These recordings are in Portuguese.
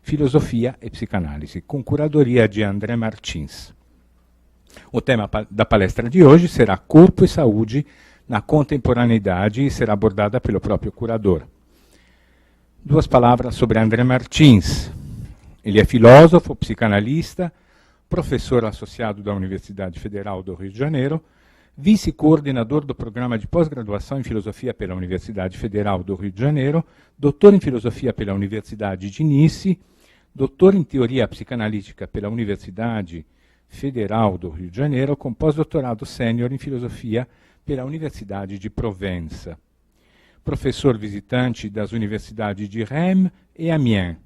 Filosofia e Psicanálise, com curadoria de André Martins. O tema da palestra de hoje será Corpo e Saúde na Contemporaneidade e será abordada pelo próprio curador. Duas palavras sobre André Martins. Ele é filósofo, psicanalista, professor associado da Universidade Federal do Rio de Janeiro, vice-coordenador do programa de pós-graduação em filosofia pela Universidade Federal do Rio de Janeiro, doutor em filosofia pela Universidade de Nice, doutor em teoria psicanalítica pela Universidade Federal do Rio de Janeiro, com pós-doutorado sênior em filosofia pela Universidade de Provença. Professor visitante das universidades de Rennes e Amiens.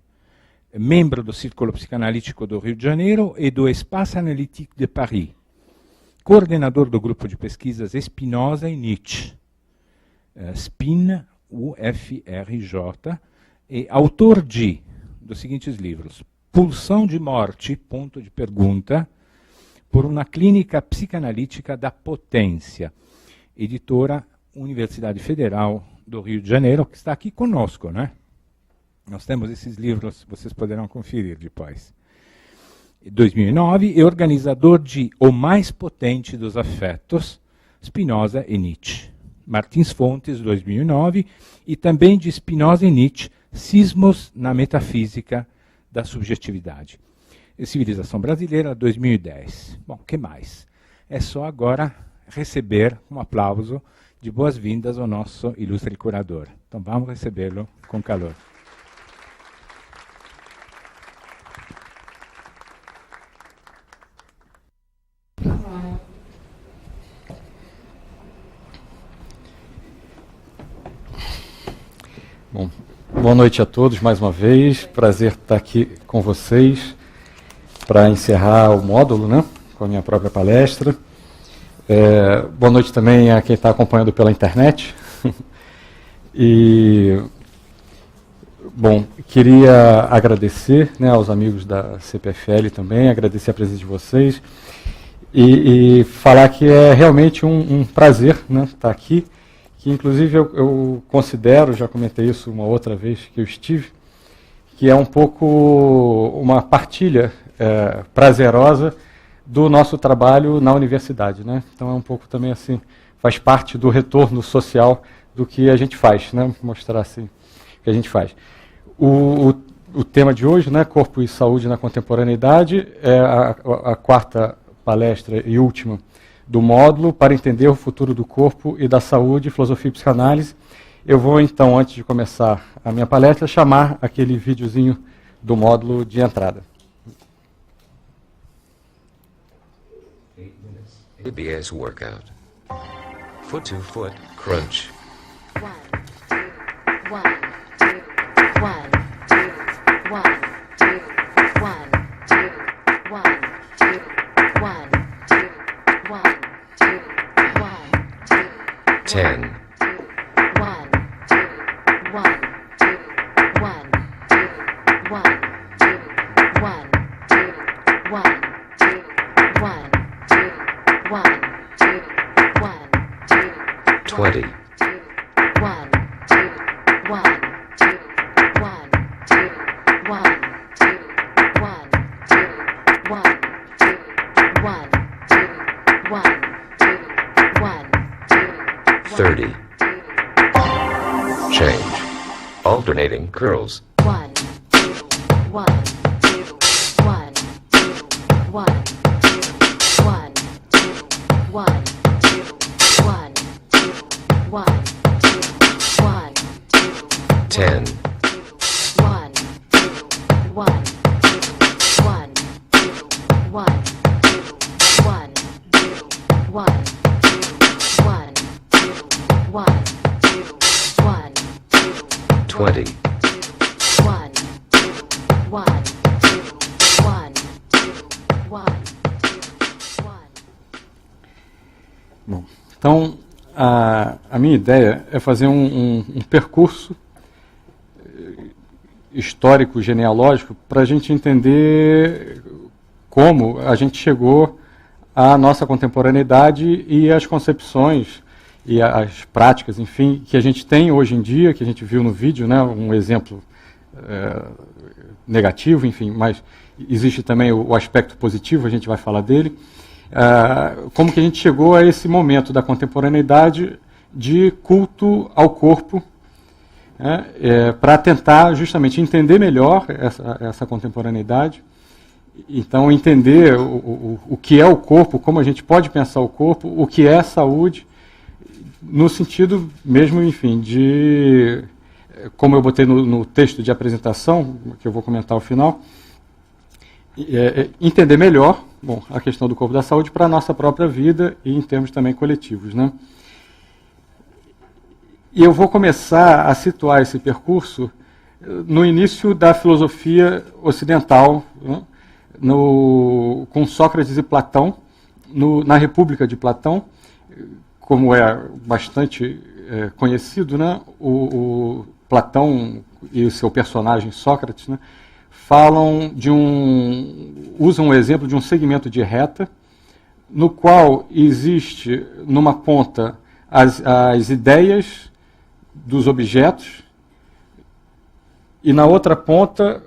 Membro do Círculo Psicanalítico do Rio de Janeiro e do Espace Analytique de Paris. Coordenador do grupo de pesquisas Spinoza e Nietzsche. SPIN, UFRJ, e autor dos seguintes livros: Pulsão de Morte, ponto de pergunta, por uma clínica psicanalítica da potência. Editora Universidade Federal do Rio de Janeiro, que está aqui conosco, né? Nós temos esses livros, vocês poderão conferir depois. 2009, e organizador de O Mais Potente dos Afetos, Spinoza e Nietzsche. Martins Fontes, 2009, e também de Spinoza e Nietzsche, Sismos na Metafísica da Subjetividade. E Civilização Brasileira, 2010. Bom, o que mais? É só agora receber um aplauso de boas-vindas ao nosso ilustre curador. Então vamos recebê-lo com calor. Bom, boa noite a todos mais uma vez. Prazer estar aqui com vocês para encerrar o módulo, né, com a minha própria palestra. Boa noite também a quem está acompanhando pela internet. E, bom, queria agradecer, né, aos amigos da CPFL também, agradecer a presença de vocês e falar que é realmente um prazer, né, estar aqui. Que inclusive eu considero, já comentei isso uma outra vez que eu estive, que é um pouco uma partilha prazerosa do nosso trabalho na universidade, né? Então é um pouco também assim, faz parte do retorno social do que a gente faz, né? Mostrar assim o que a gente faz. O tema de hoje, né, Corpo e Saúde na Contemporaneidade, é a quarta palestra e última do módulo para entender o futuro do corpo e da saúde, filosofia e psicanálise. Eu vou então, antes de começar a minha palestra, chamar aquele videozinho do módulo de entrada. ABS workout. Foot to foot crunch. 1, 2, 1, 2, 1, 2, 1, 2, 1, 2, 1, 2, 1, 10. 1, 2, 1, 2, 1, 2, 1, 2, 1, 2, 1, 2, 1, 2, 1, 2, 1, 2, 20. 1, 2, 1, 2, 1, 2, 1, 2, 1, 2, 1, 2, 1, 2, 1, 30. Change. Alternating curls. 1, 2, 1, 2, 1, 2, 1, 2, 1, 2, 1, 2, 1, 2, 1, 2, 1, 2, 10. 1, 2, 1, 2, 1, 2, 1, 2, 1, 2, 1, 20. 1, 2, 1, 2, 1, 2, 1, 2, 1. Bom, então a minha ideia é fazer um percurso histórico, genealógico, para a gente entender como a gente chegou à nossa contemporaneidade e às concepções e as práticas, enfim, que a gente tem hoje em dia, que a gente viu no vídeo, né, um exemplo negativo, enfim, mas existe também o aspecto positivo, a gente vai falar dele. Como que a gente chegou a esse momento da contemporaneidade de culto ao corpo, para tentar justamente entender melhor essa contemporaneidade. Então, entender o que é o corpo, como a gente pode pensar o corpo, o que é saúde, no sentido mesmo, enfim, de, como eu botei no texto de apresentação, que eu vou comentar ao final, entender melhor, bom, a questão do corpo da saúde para a nossa própria vida e em termos também coletivos, né? E eu vou começar a situar esse percurso no início da filosofia ocidental, né? Com Sócrates e Platão, na República de Platão, como é bastante conhecido, né? O Platão e o seu personagem Sócrates, né? Usam o exemplo de um segmento de reta, no qual existe numa ponta as ideias dos objetos, e na outra ponta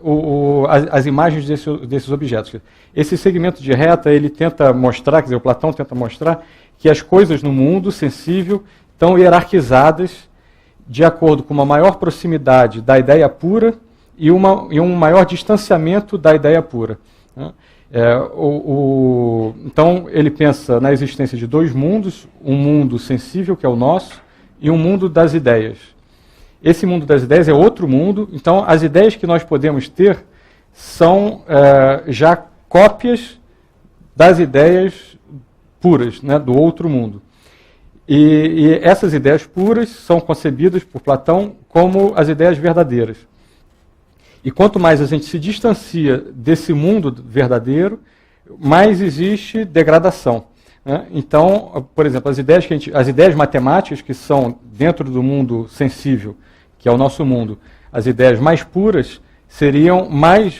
as imagens desses objetos. Esse segmento de reta, ele tenta mostrar, quer dizer, o Platão tenta mostrar que as coisas no mundo sensível estão hierarquizadas de acordo com uma maior proximidade da ideia pura e um maior distanciamento da ideia pura, né? Então, ele pensa na existência de dois mundos, um mundo sensível, que é o nosso, e um mundo das ideias. Esse mundo das ideias é outro mundo, então as ideias que nós podemos ter são já cópias das ideias puras, né, do outro mundo. E essas ideias puras são concebidas por Platão como as ideias verdadeiras. E quanto mais a gente se distancia desse mundo verdadeiro, mais existe degradação, né? Então, por exemplo, as ideias matemáticas, que são dentro do mundo sensível, que é o nosso mundo, as ideias mais puras seriam mais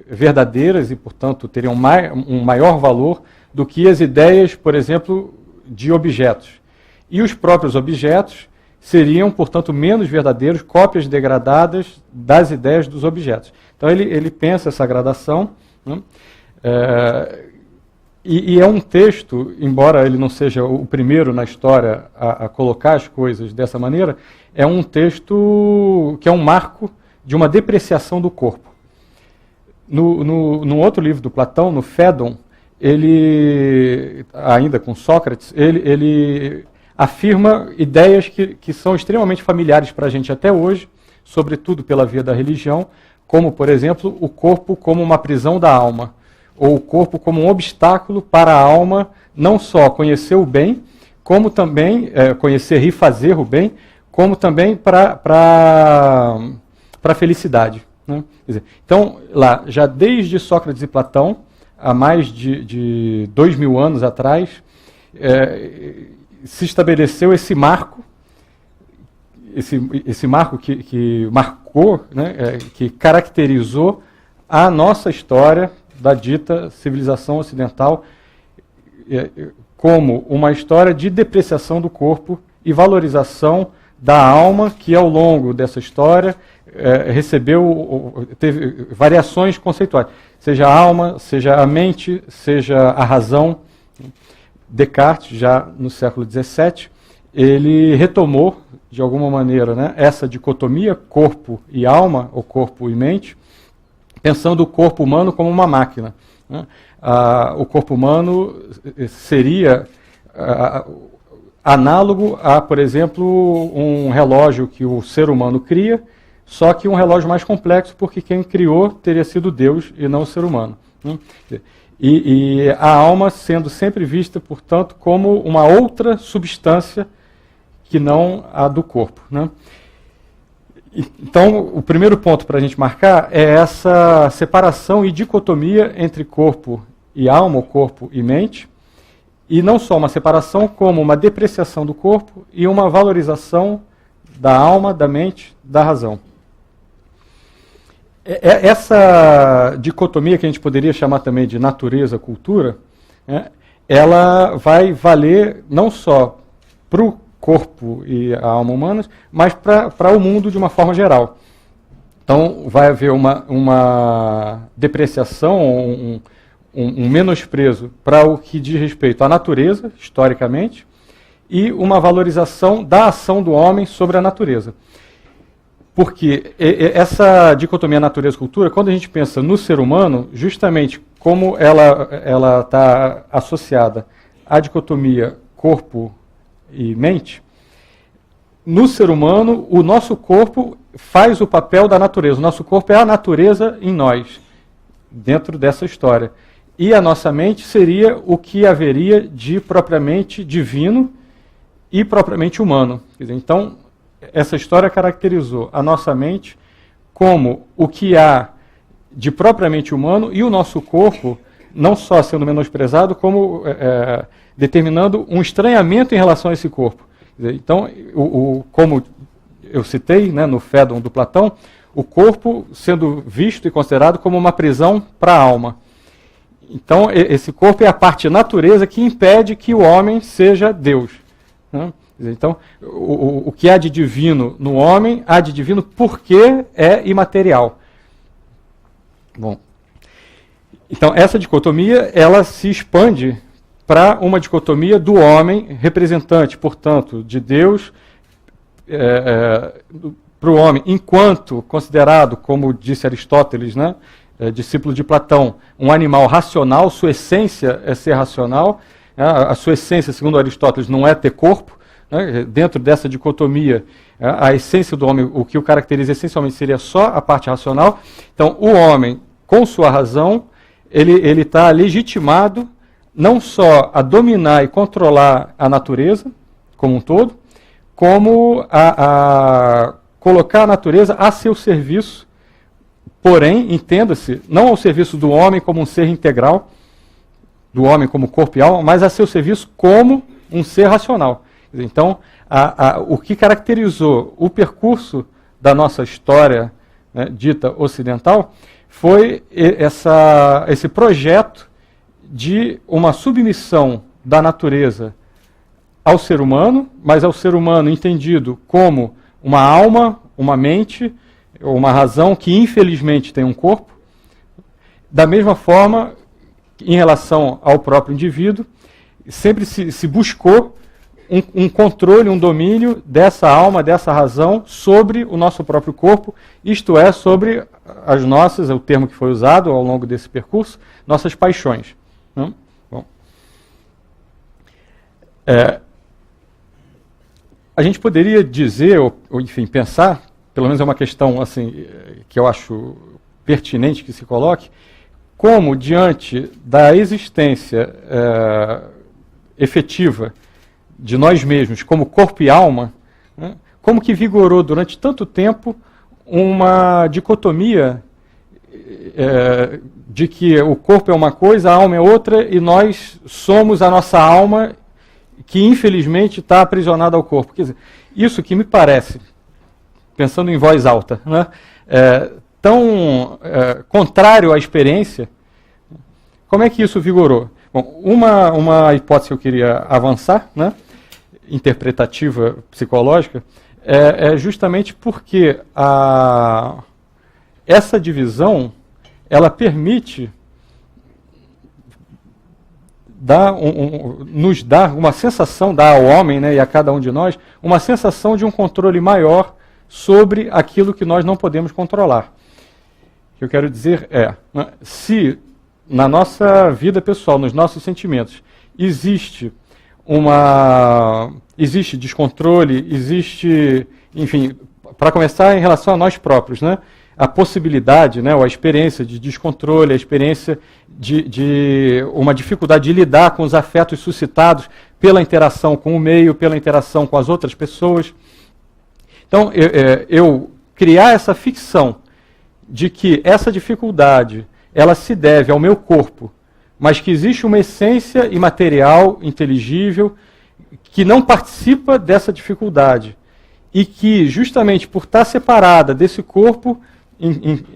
verdadeiras e, portanto, teriam um maior valor do que as ideias, por exemplo, de objetos. E os próprios objetos seriam, portanto, menos verdadeiros, cópias degradadas das ideias dos objetos. Então, ele pensa essa gradação, né? E é um texto, embora ele não seja o primeiro na história a colocar as coisas dessa maneira, é um texto que é um marco de uma depreciação do corpo. No outro livro do Platão, no Fédon, ele, ainda com Sócrates, ele afirma ideias que são extremamente familiares para a gente até hoje, sobretudo pela via da religião, como, por exemplo, o corpo como uma prisão da alma, ou o corpo como um obstáculo para a alma não só conhecer o bem, como também conhecer e fazer o bem, como também para a felicidade, né? Quer dizer, então, lá, já desde Sócrates e Platão, há mais de 2000 anos atrás, se estabeleceu esse marco, esse marco que marcou, né, que caracterizou a nossa história da dita civilização ocidental como uma história de depreciação do corpo e valorização da alma, que ao longo dessa história teve variações conceituais, seja a alma, seja a mente, seja a razão. Descartes, já no século XVII, ele retomou, de alguma maneira, né, essa dicotomia corpo e alma, ou corpo e mente, pensando o corpo humano como uma máquina, né? O corpo humano seria análogo a, por exemplo, um relógio que o ser humano cria, só que um relógio mais complexo, porque quem criou teria sido Deus e não o ser humano, né? E a alma sendo sempre vista, portanto, como uma outra substância que não a do corpo, né? Então, o primeiro ponto para a gente marcar é essa separação e dicotomia entre corpo e alma, ou corpo e mente, e não só uma separação, como uma depreciação do corpo e uma valorização da alma, da mente, da razão. Essa dicotomia, que a gente poderia chamar também de natureza-cultura, né, ela vai valer não só para o corpo e a alma humanas, mas para o mundo de uma forma geral. Então, vai haver uma depreciação, um menosprezo para o que diz respeito à natureza, historicamente, e uma valorização da ação do homem sobre a natureza. Porque essa dicotomia natureza-cultura, quando a gente pensa no ser humano, justamente como ela está associada à dicotomia corpo e mente, no ser humano, o nosso corpo faz o papel da natureza. O nosso corpo é a natureza em nós, dentro dessa história. E a nossa mente seria o que haveria de propriamente divino e propriamente humano. Quer dizer, então, essa história caracterizou a nossa mente como o que há de propriamente humano e o nosso corpo não só sendo menosprezado, como determinando um estranhamento em relação a esse corpo. Quer dizer, então, como eu citei, né, no Fédon do Platão, o corpo sendo visto e considerado como uma prisão para a alma. Então, esse corpo é a parte natureza que impede que o homem seja Deus. Né? Então, o que há de divino no homem, há de divino porque é imaterial. Bom, então essa dicotomia, ela se expande para uma dicotomia do homem representante, portanto, de Deus para o homem, enquanto considerado, como disse Aristóteles, né, discípulo de Platão, um animal racional, sua essência é ser racional, a sua essência, segundo Aristóteles, não é ter corpo. Dentro dessa dicotomia, a essência do homem, o que o caracteriza essencialmente seria só a parte racional. Então, o homem, com sua razão, ele está legitimado não só a dominar e controlar a natureza como um todo, como a colocar a natureza a seu serviço, porém, entenda-se, não ao serviço do homem como um ser integral, do homem como corpo e alma, mas a seu serviço como um ser racional. Então, o que caracterizou o percurso da nossa história, né, dita ocidental foi esse projeto de uma submissão da natureza ao ser humano, mas ao ser humano entendido como uma alma, uma mente, uma razão que infelizmente tem um corpo. Da mesma forma, em relação ao próprio indivíduo, sempre se buscou um controle, um domínio dessa alma, dessa razão sobre o nosso próprio corpo, isto é, sobre as nossas, é o termo que foi usado ao longo desse percurso, nossas paixões. Bom, a gente poderia dizer, ou enfim, pensar, pelo menos é uma questão assim, que eu acho pertinente que se coloque, como diante da existência efetiva de nós mesmos, como corpo e alma, né, como que vigorou durante tanto tempo uma dicotomia de que o corpo é uma coisa, a alma é outra, e nós somos a nossa alma que infelizmente está aprisionada ao corpo. Quer dizer, isso que me parece, pensando em voz alta, né, tão contrário à experiência, como é que isso vigorou? Bom, uma hipótese que eu queria avançar, né, interpretativa psicológica, é justamente porque essa divisão ela permite nos dar uma sensação, dar ao homem, né, e a cada um de nós, uma sensação de um controle maior sobre aquilo que nós não podemos controlar. O que eu quero dizer né, se na nossa vida pessoal, nos nossos sentimentos, existe descontrole, existe, enfim, para começar em relação a nós próprios, né, a possibilidade, né, ou a experiência de descontrole, a experiência de uma dificuldade de lidar com os afetos suscitados pela interação com o meio, pela interação com as outras pessoas. Então, eu criar essa ficção de que essa dificuldade ela se deve ao meu corpo, mas que existe uma essência imaterial, inteligível, que não participa dessa dificuldade e que, justamente por estar separada desse corpo,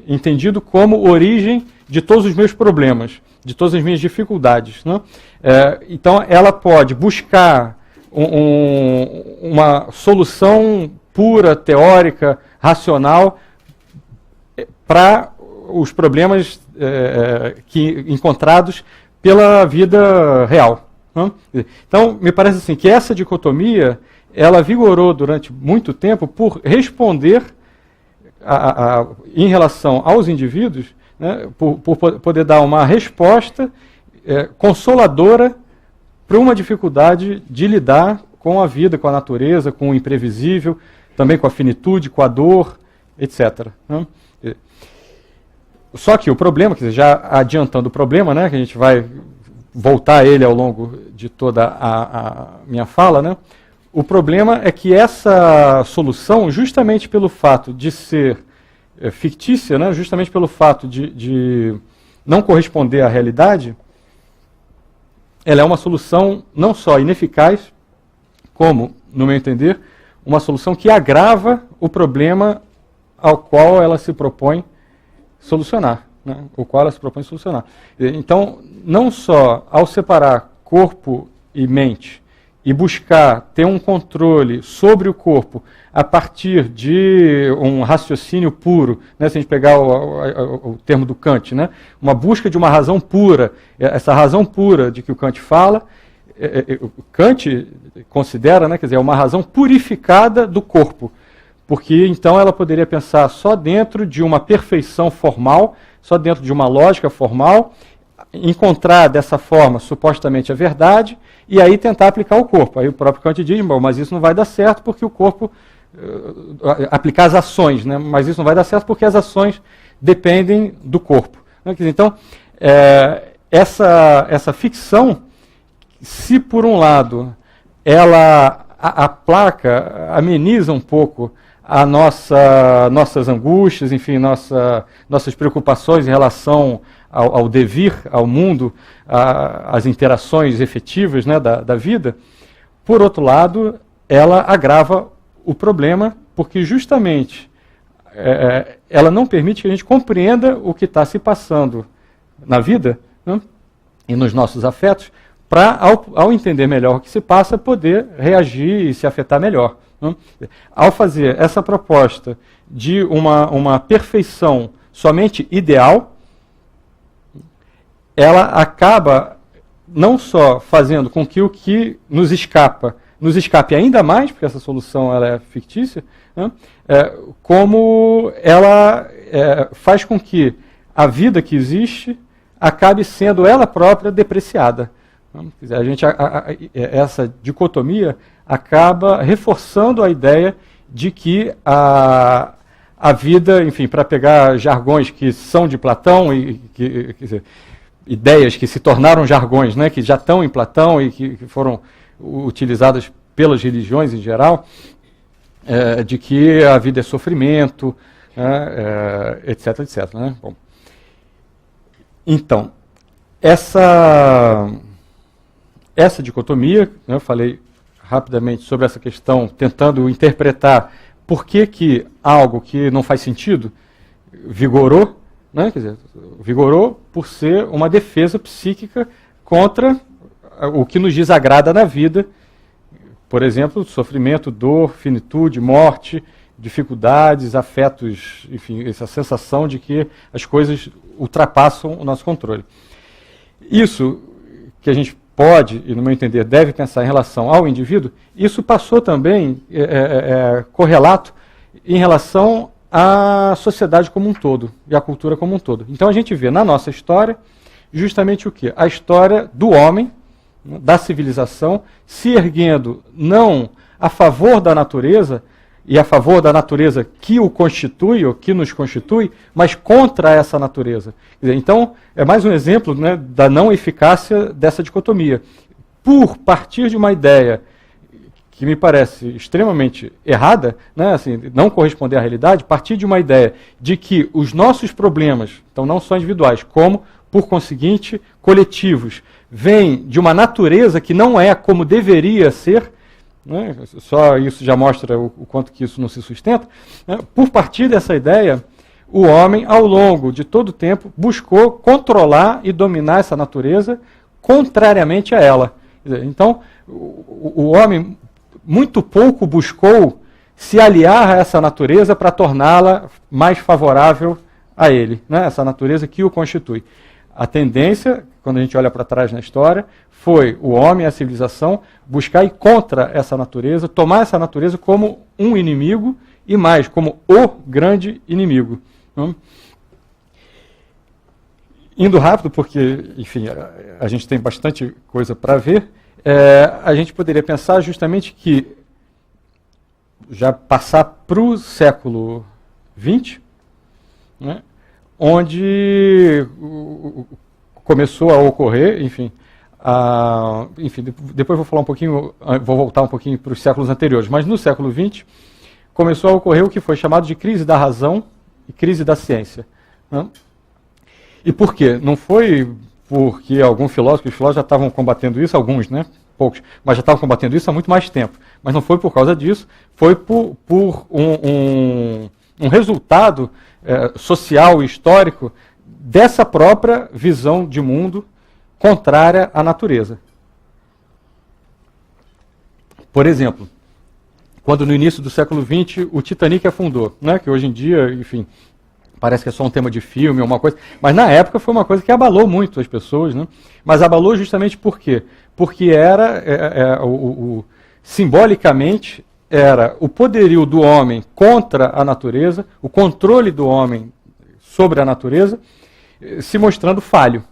entendido como origem de todos os meus problemas, de todas as minhas dificuldades, né? Então, ela pode buscar uma solução pura, teórica, racional, para os problemas encontrados pela vida real. Né? Então, me parece assim, que essa dicotomia, ela vigorou durante muito tempo por responder em relação aos indivíduos, né, por poder dar uma resposta consoladora para uma dificuldade de lidar com a vida, com a natureza, com o imprevisível, também com a finitude, com a dor, etc. Né? Só que o problema, quer dizer, já adiantando o problema, né, que a gente vai voltar a ele ao longo de toda a minha fala, né, o problema é que essa solução, justamente pelo fato de ser fictícia, né, justamente pelo fato de não corresponder à realidade, ela é uma solução não só ineficaz, como, no meu entender, uma solução que agrava o problema ao qual ela se propõe solucionar. Né, o qual ela se propõe solucionar. Então, não só ao separar corpo e mente, e buscar ter um controle sobre o corpo a partir de um raciocínio puro, né, se a gente pegar o termo do Kant, né, uma busca de uma razão pura, essa razão pura de que o Kant fala, Kant considera, né, quer dizer, uma razão purificada do corpo, porque então ela poderia pensar só dentro de uma perfeição formal, só dentro de uma lógica formal, encontrar dessa forma supostamente a verdade e aí tentar aplicar o corpo. Aí o próprio Kant diz, bom, mas isso não vai dar certo porque o corpo, aplicar as ações, né? Mas isso não vai dar certo porque as ações dependem do corpo. Então, essa ficção, se por um lado ela aplaca, ameniza um pouco nossas angústias, enfim, nossas preocupações em relação ao devir, ao mundo, às interações efetivas, né, da vida, por outro lado, ela agrava o problema, porque justamente ela não permite que a gente compreenda o que está se passando na vida, né, e nos nossos afetos, para, ao entender melhor o que se passa, poder reagir e se afetar melhor. Né? Ao fazer essa proposta de uma perfeição somente ideal, ela acaba não só fazendo com que o que nos escape ainda mais, porque essa solução ela é fictícia, né? Como ela faz com que a vida que existe acabe sendo ela própria depreciada. A gente, essa dicotomia acaba reforçando a ideia de que a vida, enfim, para pegar jargões que são de Platão, quer dizer, ideias que se tornaram jargões, né, que já estão em Platão e que foram utilizadas pelas religiões em geral, de que a vida é sofrimento, etc, etc. Né? Bom, então, essa dicotomia, né, eu falei rapidamente sobre essa questão, tentando interpretar por que algo que não faz sentido vigorou, né, quer dizer, vigorou por ser uma defesa psíquica contra o que nos desagrada na vida, por exemplo, sofrimento, dor, finitude, morte, dificuldades, afetos, enfim, essa sensação de que as coisas ultrapassam o nosso controle. Isso que a gente pode, e no meu entender, deve pensar em relação ao indivíduo, isso passou também correlato em relação à sociedade como um todo, e à cultura como um todo. Então a gente vê na nossa história justamente o quê? A história do homem, da civilização, se erguendo não a favor da natureza, e a favor da natureza que o constitui, ou que nos constitui, mas contra essa natureza. Então, é mais um exemplo, né, da não eficácia dessa dicotomia. Por partir de uma ideia que me parece extremamente errada, né, assim, não corresponder à realidade, partir de uma ideia de que os nossos problemas, então não só individuais, como, por conseguinte, coletivos, vêm de uma natureza que não é como deveria ser, né, só isso já mostra o quanto que isso não se sustenta, né, por partir dessa ideia, o homem, ao longo de todo o tempo, buscou controlar e dominar essa natureza contrariamente a ela. Então, o homem muito pouco buscou se aliar a essa natureza para torná-la mais favorável a ele, né? Essa natureza que o constitui. A tendência, quando a gente olha para trás na história, foi o homem, a civilização, buscar ir contra essa natureza, tomar essa natureza como um inimigo e mais, como o grande inimigo. Né? Indo rápido, porque, enfim, a gente tem bastante coisa para ver, a gente poderia pensar justamente que já passar para o século XX, né, onde começou a ocorrer, enfim, depois vou falar um pouquinho, vou voltar um pouquinho para os séculos anteriores, mas no século XX começou a ocorrer o que foi chamado de crise da razão e crise da ciência. Né? E por quê? Não foi porque alguns filósofos já estavam combatendo isso, alguns, né? Poucos, mas já estavam combatendo isso há muito mais tempo. Mas não foi por causa disso, foi por um resultado social e histórico dessa própria visão de mundo contrária à natureza. Por exemplo, quando no início do século XX o Titanic afundou, né? Que hoje em dia, enfim, parece que é só um tema de filme, uma coisa, mas na época foi uma coisa que abalou muito as pessoas, né? Mas abalou justamente por quê? Porque era, simbolicamente, era o poderio do homem contra a natureza, o controle do homem sobre a natureza, se mostrando falho.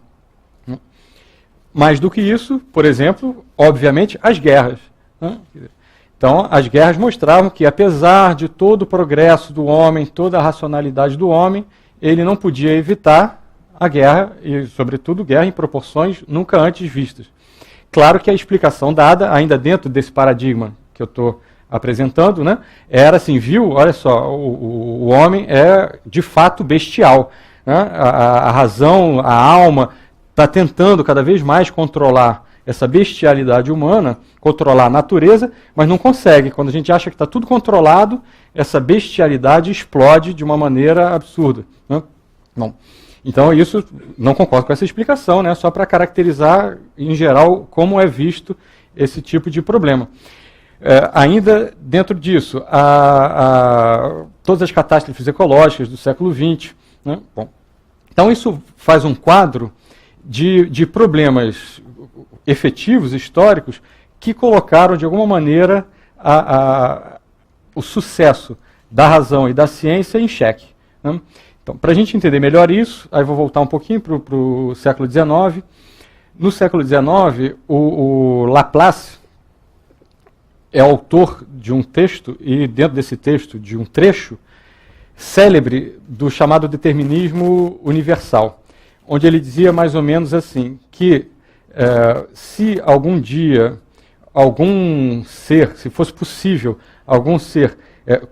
Mais do que isso, por exemplo, obviamente, as guerras. Né? Então, as guerras mostravam que, apesar de todo o progresso do homem, toda a racionalidade do homem, ele não podia evitar a guerra, e, sobretudo, guerra em proporções nunca antes vistas. Claro que a explicação dada, ainda dentro desse paradigma que eu estou apresentando, né, era assim, olha só, o homem é de fato bestial. Né? A razão, a alma, está tentando cada vez mais controlar essa bestialidade humana, controlar a natureza, mas não consegue. Quando a gente acha que está tudo controlado, essa bestialidade explode de uma maneira absurda. Né? Bom, então isso, não concordo com essa explicação, né? Só para caracterizar, em geral, como é visto esse tipo de problema. Ainda dentro disso, todas as catástrofes ecológicas do século XX. Né? Bom, então isso faz um quadro de problemas efetivos, históricos, que colocaram, de alguma maneira, o sucesso da razão e da ciência em xeque. Né? Então, para a gente entender melhor isso, aí vou voltar um pouquinho para o século XIX. No século XIX, o Laplace é autor de um texto, e dentro desse texto, de um trecho célebre do chamado determinismo universal, onde ele dizia mais ou menos assim, que se algum dia algum ser, se fosse possível, algum ser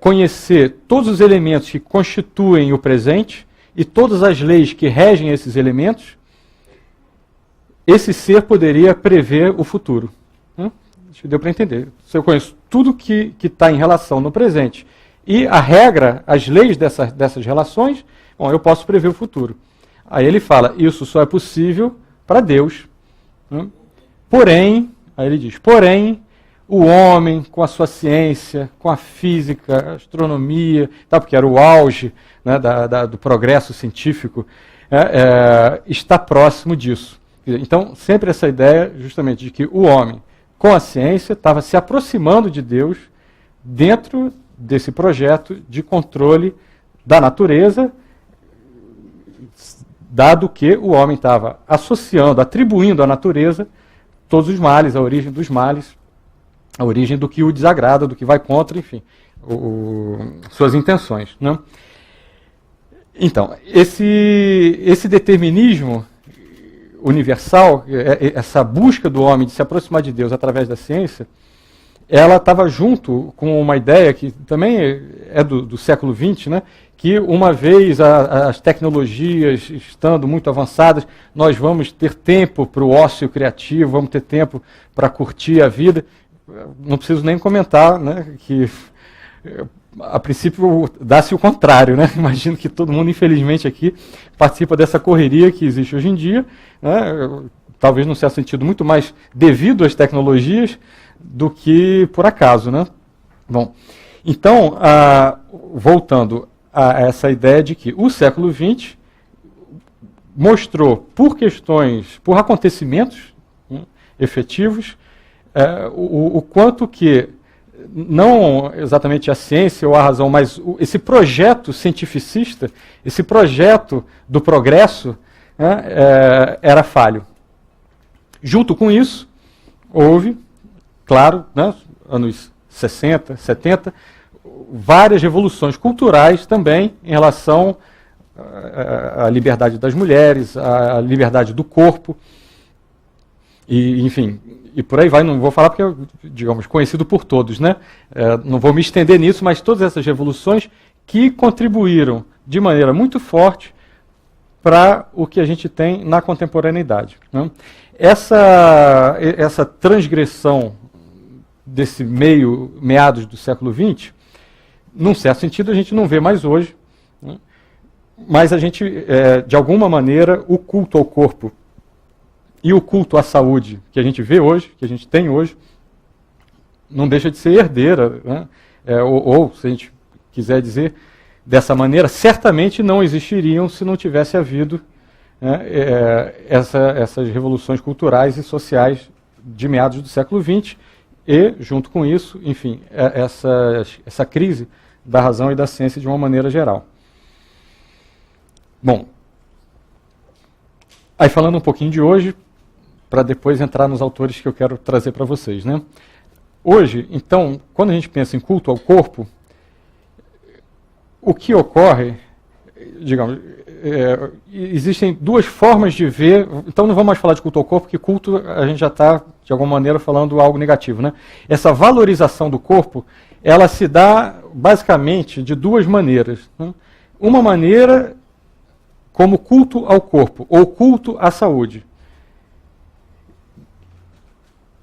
conhecer todos os elementos que constituem o presente e todas as leis que regem esses elementos, esse ser poderia prever o futuro. Acho que deu para entender. Se eu conheço tudo que está em relação no presente e a regra, as leis dessas relações, bom, eu posso prever o futuro. Aí ele fala, isso só é possível para Deus. Porém, aí ele diz, porém, o homem, com a sua ciência, com a física, a astronomia, porque era o auge, né, do progresso científico, está próximo disso. Então, sempre essa ideia, justamente, de que o homem, com a ciência, estava se aproximando de Deus dentro desse projeto de controle da natureza, dado que o homem estava associando, atribuindo à natureza todos os males, a origem dos males, a origem do que o desagrada, do que vai contra, enfim, suas intenções. Né? Então, esse determinismo universal, essa busca do homem de se aproximar de Deus através da ciência, ela estava junto com uma ideia que também é do século XX, né? Que uma vez as tecnologias estando muito avançadas, nós vamos ter tempo para o ócio criativo, vamos ter tempo para curtir a vida. Não preciso nem comentar, né, que a princípio dá-se o contrário. Né? Imagino que todo mundo, infelizmente, aqui participa dessa correria que existe hoje em dia, né? Talvez num certo sentido muito mais devido às tecnologias do que por acaso. Né? Bom, então, voltando, a essa ideia de que o século XX mostrou, por acontecimentos efetivos, o quanto que, não exatamente a ciência ou a razão, mas esse projeto cientificista, esse projeto do progresso, era falho. Junto com isso, houve, claro, anos 60, 70, várias revoluções culturais também em relação à liberdade das mulheres, à liberdade do corpo, e, enfim, e por aí vai. Não vou falar porque é, digamos, conhecido por todos, né? Não vou me estender nisso, mas todas essas revoluções que contribuíram de maneira muito forte para o que a gente tem na contemporaneidade, né? Essa transgressão desse meados do século XX, num certo sentido, a gente não vê mais hoje, né? Mas a gente, de alguma maneira, o culto ao corpo e o culto à saúde que a gente vê hoje, que a gente tem hoje, não deixa de ser herdeira, né? Ou, se a gente quiser dizer dessa maneira, certamente não existiriam se não tivesse havido, né, essas revoluções culturais e sociais de meados do século XX e, junto com isso, enfim, essa crise da razão e da ciência de uma maneira geral. Bom, aí falando um pouquinho de hoje, para depois entrar nos autores que eu quero trazer para vocês, né? Hoje, então, quando a gente pensa em culto ao corpo, o que ocorre, digamos, existem duas formas de ver. Então não vamos mais falar de culto ao corpo, porque culto a gente já está, de alguma maneira, falando algo negativo, né? Essa valorização do corpo, ela se dá basicamente de duas maneiras, né? Uma maneira como culto ao corpo, ou culto à saúde,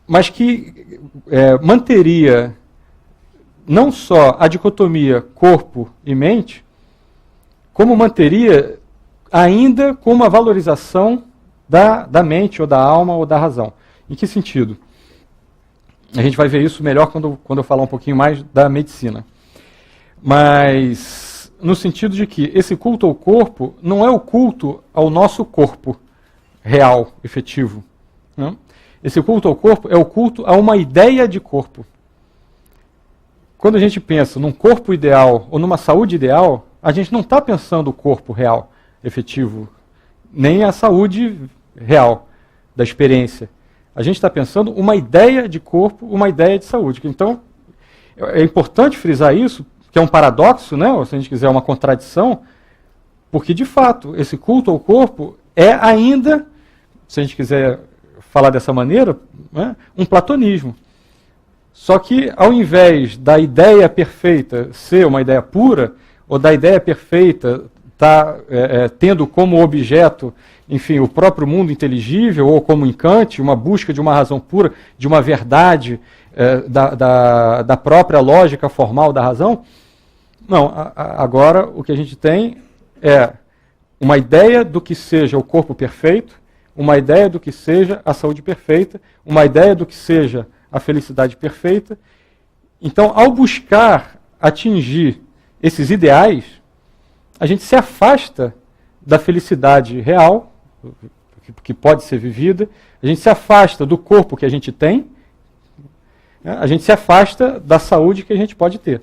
mas que manteria não só a dicotomia corpo e mente, como manteria ainda com uma valorização da mente, ou da alma, ou da razão. Em que sentido? A gente vai ver isso melhor quando eu falar um pouquinho mais da medicina. Mas no sentido de que esse culto ao corpo não é o culto ao nosso corpo real, efetivo, né? Esse culto ao corpo é o culto a uma ideia de corpo. Quando a gente pensa num corpo ideal ou numa saúde ideal, a gente não está pensando o corpo real, efetivo, nem a saúde real da experiência. A gente está pensando uma ideia de corpo, uma ideia de saúde. Então, é importante frisar isso, que é um paradoxo, né? Ou se a gente quiser, uma contradição, porque, de fato, esse culto ao corpo é ainda, se a gente quiser falar dessa maneira, né, um platonismo. Só que, ao invés da ideia perfeita ser uma ideia pura, ou da ideia perfeita estar tendo como objeto, enfim, o próprio mundo inteligível, ou como em Kant, uma busca de uma razão pura, de uma verdade da própria lógica formal da razão, não, agora o que a gente tem é uma ideia do que seja o corpo perfeito, uma ideia do que seja a saúde perfeita, uma ideia do que seja a felicidade perfeita. Então, ao buscar atingir esses ideais, a gente se afasta da felicidade real, que pode ser vivida, a gente se afasta do corpo que a gente tem, né? A gente se afasta da saúde que a gente pode ter.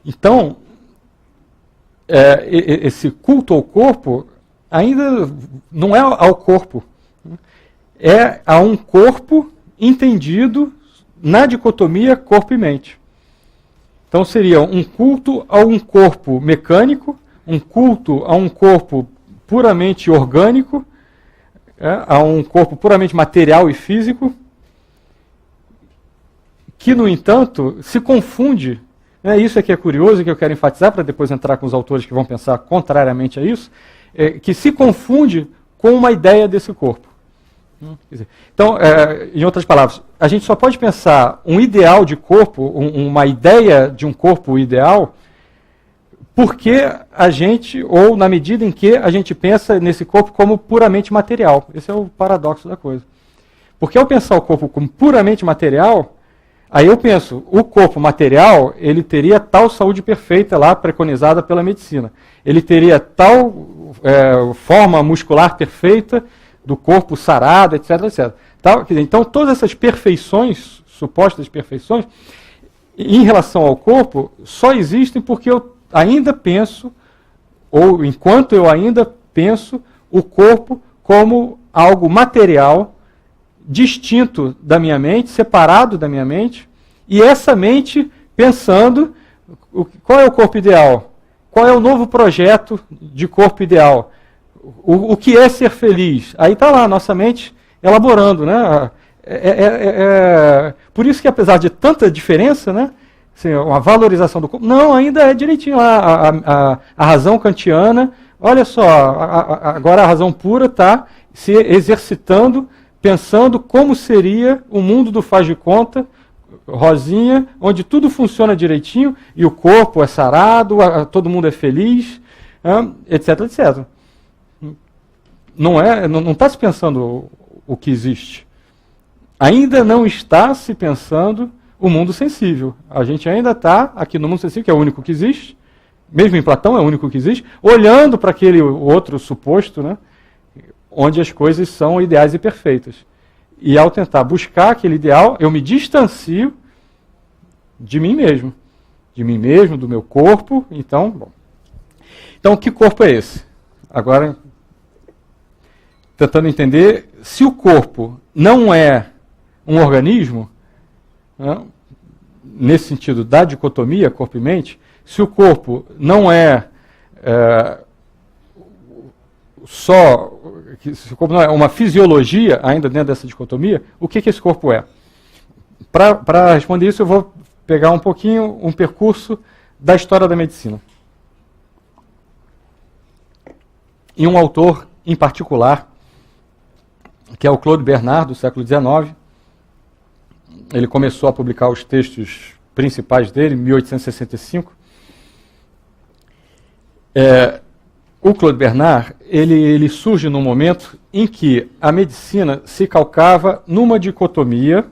Então, esse culto ao corpo ainda não é ao corpo, é a um corpo entendido na dicotomia corpo e mente. Então seria um culto a um corpo mecânico, um culto a um corpo puramente orgânico, a um corpo puramente material e físico, que, no entanto, se confunde. Isso aqui é curioso e que eu quero enfatizar, para depois entrar com os autores que vão pensar contrariamente a isso, que se confunde com uma ideia desse corpo. Então, em outras palavras, a gente só pode pensar um ideal de corpo, uma ideia de um corpo ideal, porque a gente, ou na medida em que a gente pensa nesse corpo como puramente material. Esse é o paradoxo da coisa. Porque ao pensar o corpo como puramente material, Aí eu penso, o corpo material, ele teria tal saúde perfeita lá, preconizada pela medicina. Ele teria tal forma muscular perfeita do corpo sarado, etc, etc. Então, todas essas perfeições, supostas perfeições, em relação ao corpo, só existem porque eu ainda penso, ou enquanto eu ainda penso, o corpo como algo material, distinto da minha mente, separado da minha mente, e essa mente pensando qual é o corpo ideal, qual é o novo projeto de corpo ideal, o que é ser feliz. Aí está lá a nossa mente elaborando, né? Por isso que apesar de tanta diferença, né, assim, uma valorização do corpo, não, ainda é direitinho lá, a razão kantiana, olha só, agora a razão pura está se exercitando, pensando como seria o mundo do faz de conta, rosinha, onde tudo funciona direitinho, e o corpo é sarado, todo mundo é feliz, etc, etc. Não está se pensando o que existe. Ainda não está se pensando o mundo sensível. A gente ainda está aqui no mundo sensível, que é o único que existe, mesmo em Platão é o único que existe, olhando para aquele outro suposto, né, onde as coisas são ideais e perfeitas. E ao tentar buscar aquele ideal, eu me distancio de mim mesmo, do meu corpo. Então, que corpo é esse? Agora, tentando entender, se o corpo não é um organismo, né, nesse sentido da dicotomia corpo e mente, se o corpo não é se o corpo não é uma fisiologia, ainda dentro dessa dicotomia, o que esse corpo é? Para responder isso, eu vou pegar um percurso da história da medicina. E um autor em particular, que é o Claude Bernard, do século XIX. Ele começou a publicar os textos principais dele em 1865. O Claude Bernard, ele surge num momento em que a medicina se calcava numa dicotomia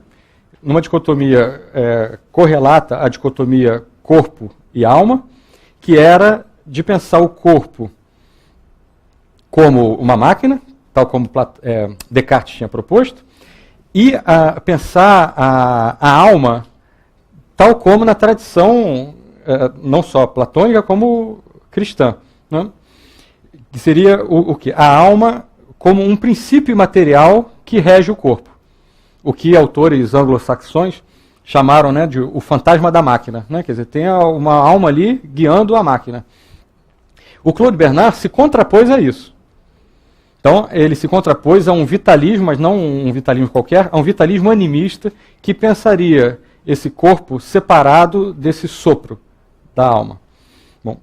correlata à dicotomia corpo e alma, que era de pensar o corpo como uma máquina, tal como Descartes tinha proposto, e pensar a alma tal como na tradição não só platônica, como cristã, né? Que seria o quê? A alma como um princípio material que rege o corpo. O que autores anglo-saxões chamaram, né, de o fantasma da máquina, né? Quer dizer, tem uma alma ali guiando a máquina. O Claude Bernard se contrapôs a isso. Então, ele se contrapôs a um vitalismo, mas não um vitalismo qualquer, a um vitalismo animista que pensaria esse corpo separado desse sopro da alma. Bom,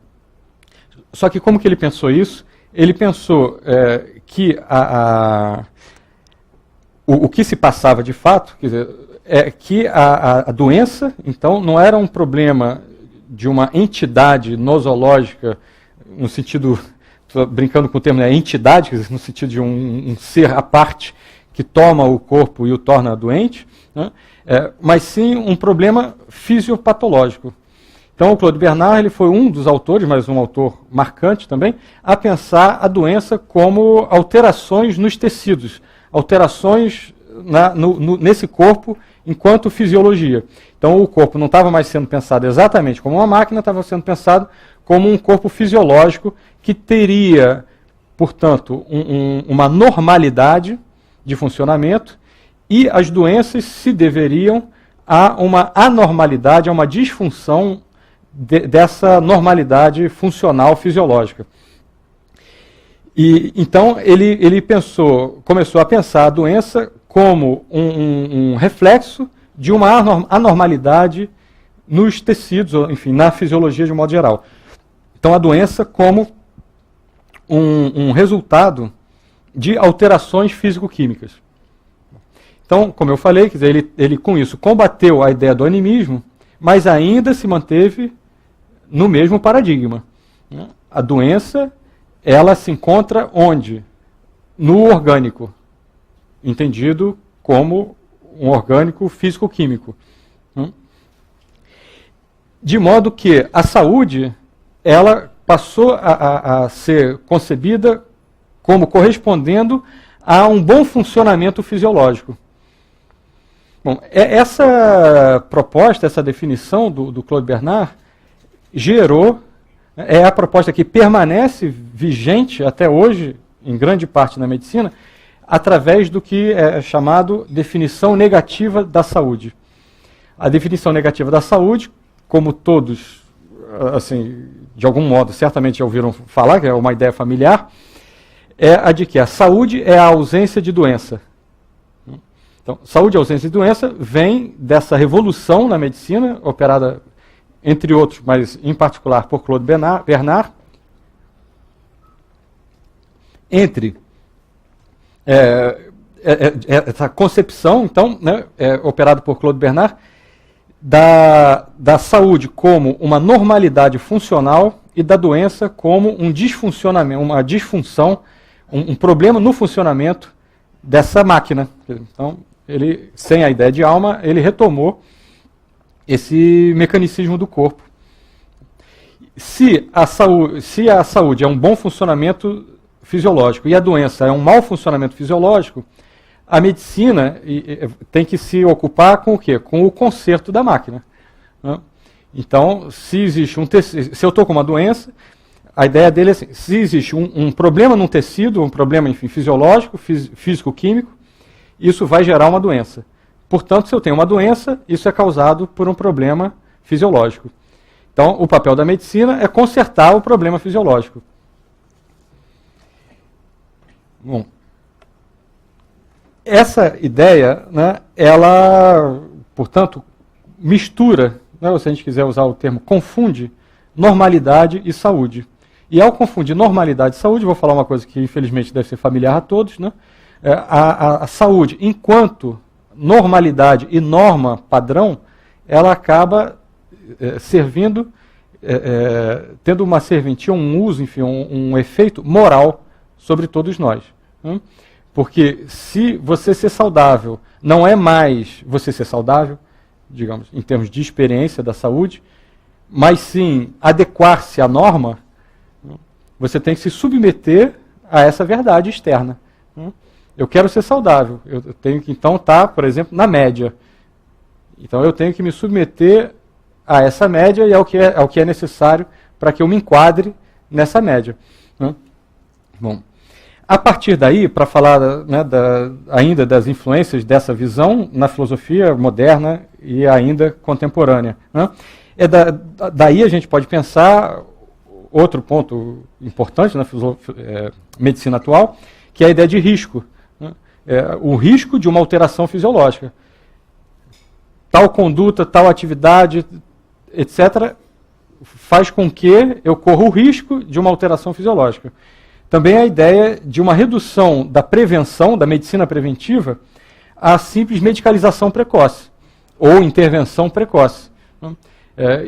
só que como que ele pensou isso? Ele pensou que o que se passava de fato, quer dizer, é que a doença, então, não era um problema de uma entidade nosológica, no sentido, estou brincando com o termo, né, entidade, quer dizer, no sentido de um ser à parte que toma o corpo e o torna doente, né, mas sim um problema fisiopatológico. Então, o Claude Bernard ele foi um dos autores, mas um autor marcante também, a pensar a doença como alterações nos tecidos, alterações nesse corpo enquanto fisiologia. Então, o corpo não estava mais sendo pensado exatamente como uma máquina, estava sendo pensado como um corpo fisiológico que teria, portanto, uma normalidade de funcionamento, e as doenças se deveriam a uma anormalidade, a uma disfunção dessa normalidade funcional fisiológica. E então ele começou a pensar a doença como um reflexo de uma anormalidade nos tecidos, enfim, na fisiologia de um modo geral. Então a doença como um resultado de alterações físico-químicas. Então, como eu falei, quer dizer, ele com isso combateu a ideia do animismo, mas ainda se manteve no mesmo paradigma. A doença, ela se encontra onde? No orgânico, entendido como um orgânico físico-químico. de modo que a saúde ela passou a ser concebida como correspondendo a um bom funcionamento fisiológico. Bom, essa proposta, essa definição do Claude Bernard gerou, é a proposta que permanece vigente até hoje, em grande parte na medicina, através do que é chamado definição negativa da saúde. A definição negativa da saúde, como todos, assim, de algum modo, certamente já ouviram falar, que é uma ideia familiar, é a de que a saúde é a ausência de doença. Então, saúde e ausência de doença vem dessa revolução na medicina, operada, entre outros, mas em particular por Claude Bernard, entre essa concepção, então, né, operada por Claude Bernard, da saúde como uma normalidade funcional e da doença como um disfuncionamento, uma disfunção, um problema no funcionamento dessa máquina. Então, ele, sem a ideia de alma, ele retomou esse mecanicismo do corpo. Se a saúde é um bom funcionamento fisiológico e a doença é um mau funcionamento fisiológico, a medicina tem que se ocupar com o quê? Com o conserto da máquina. Né? Então, se existe se eu estou com uma doença, a ideia dele é assim, se existe um problema num tecido, um problema, enfim, fisiológico, físico-químico, isso vai gerar uma doença. Portanto, se eu tenho uma doença, isso é causado por um problema fisiológico. Então, o papel da medicina é consertar o problema fisiológico. Bom, essa ideia, né, ela, portanto, mistura, né, ou se a gente quiser usar o termo, confunde normalidade e saúde. E ao confundir normalidade e saúde, vou falar uma coisa que infelizmente deve ser familiar a todos, né, a saúde, enquanto normalidade e norma padrão, ela acaba servindo, tendo uma serventia, um uso, enfim, um efeito moral sobre todos nós. Né? Porque se você ser saudável não é mais você ser saudável, digamos, em termos de experiência da saúde, mas sim adequar-se à norma, né? Você tem que se submeter a essa verdade externa. Né? Eu quero ser saudável, eu tenho que então estar, por exemplo, na média. Então eu tenho que me submeter a essa média e ao que é necessário para que eu me enquadre nessa média. Né? Bom, a partir daí, para falar, né, ainda das influências dessa visão na filosofia moderna e ainda contemporânea, né? Daí a gente pode pensar outro ponto importante na medicina atual, que é a ideia de risco. Né? O risco de uma alteração fisiológica. Tal conduta, tal atividade, etc., faz com que eu corra o risco de uma alteração fisiológica. Também a ideia de uma redução da prevenção, da medicina preventiva, à simples medicalização precoce, ou intervenção precoce. Né?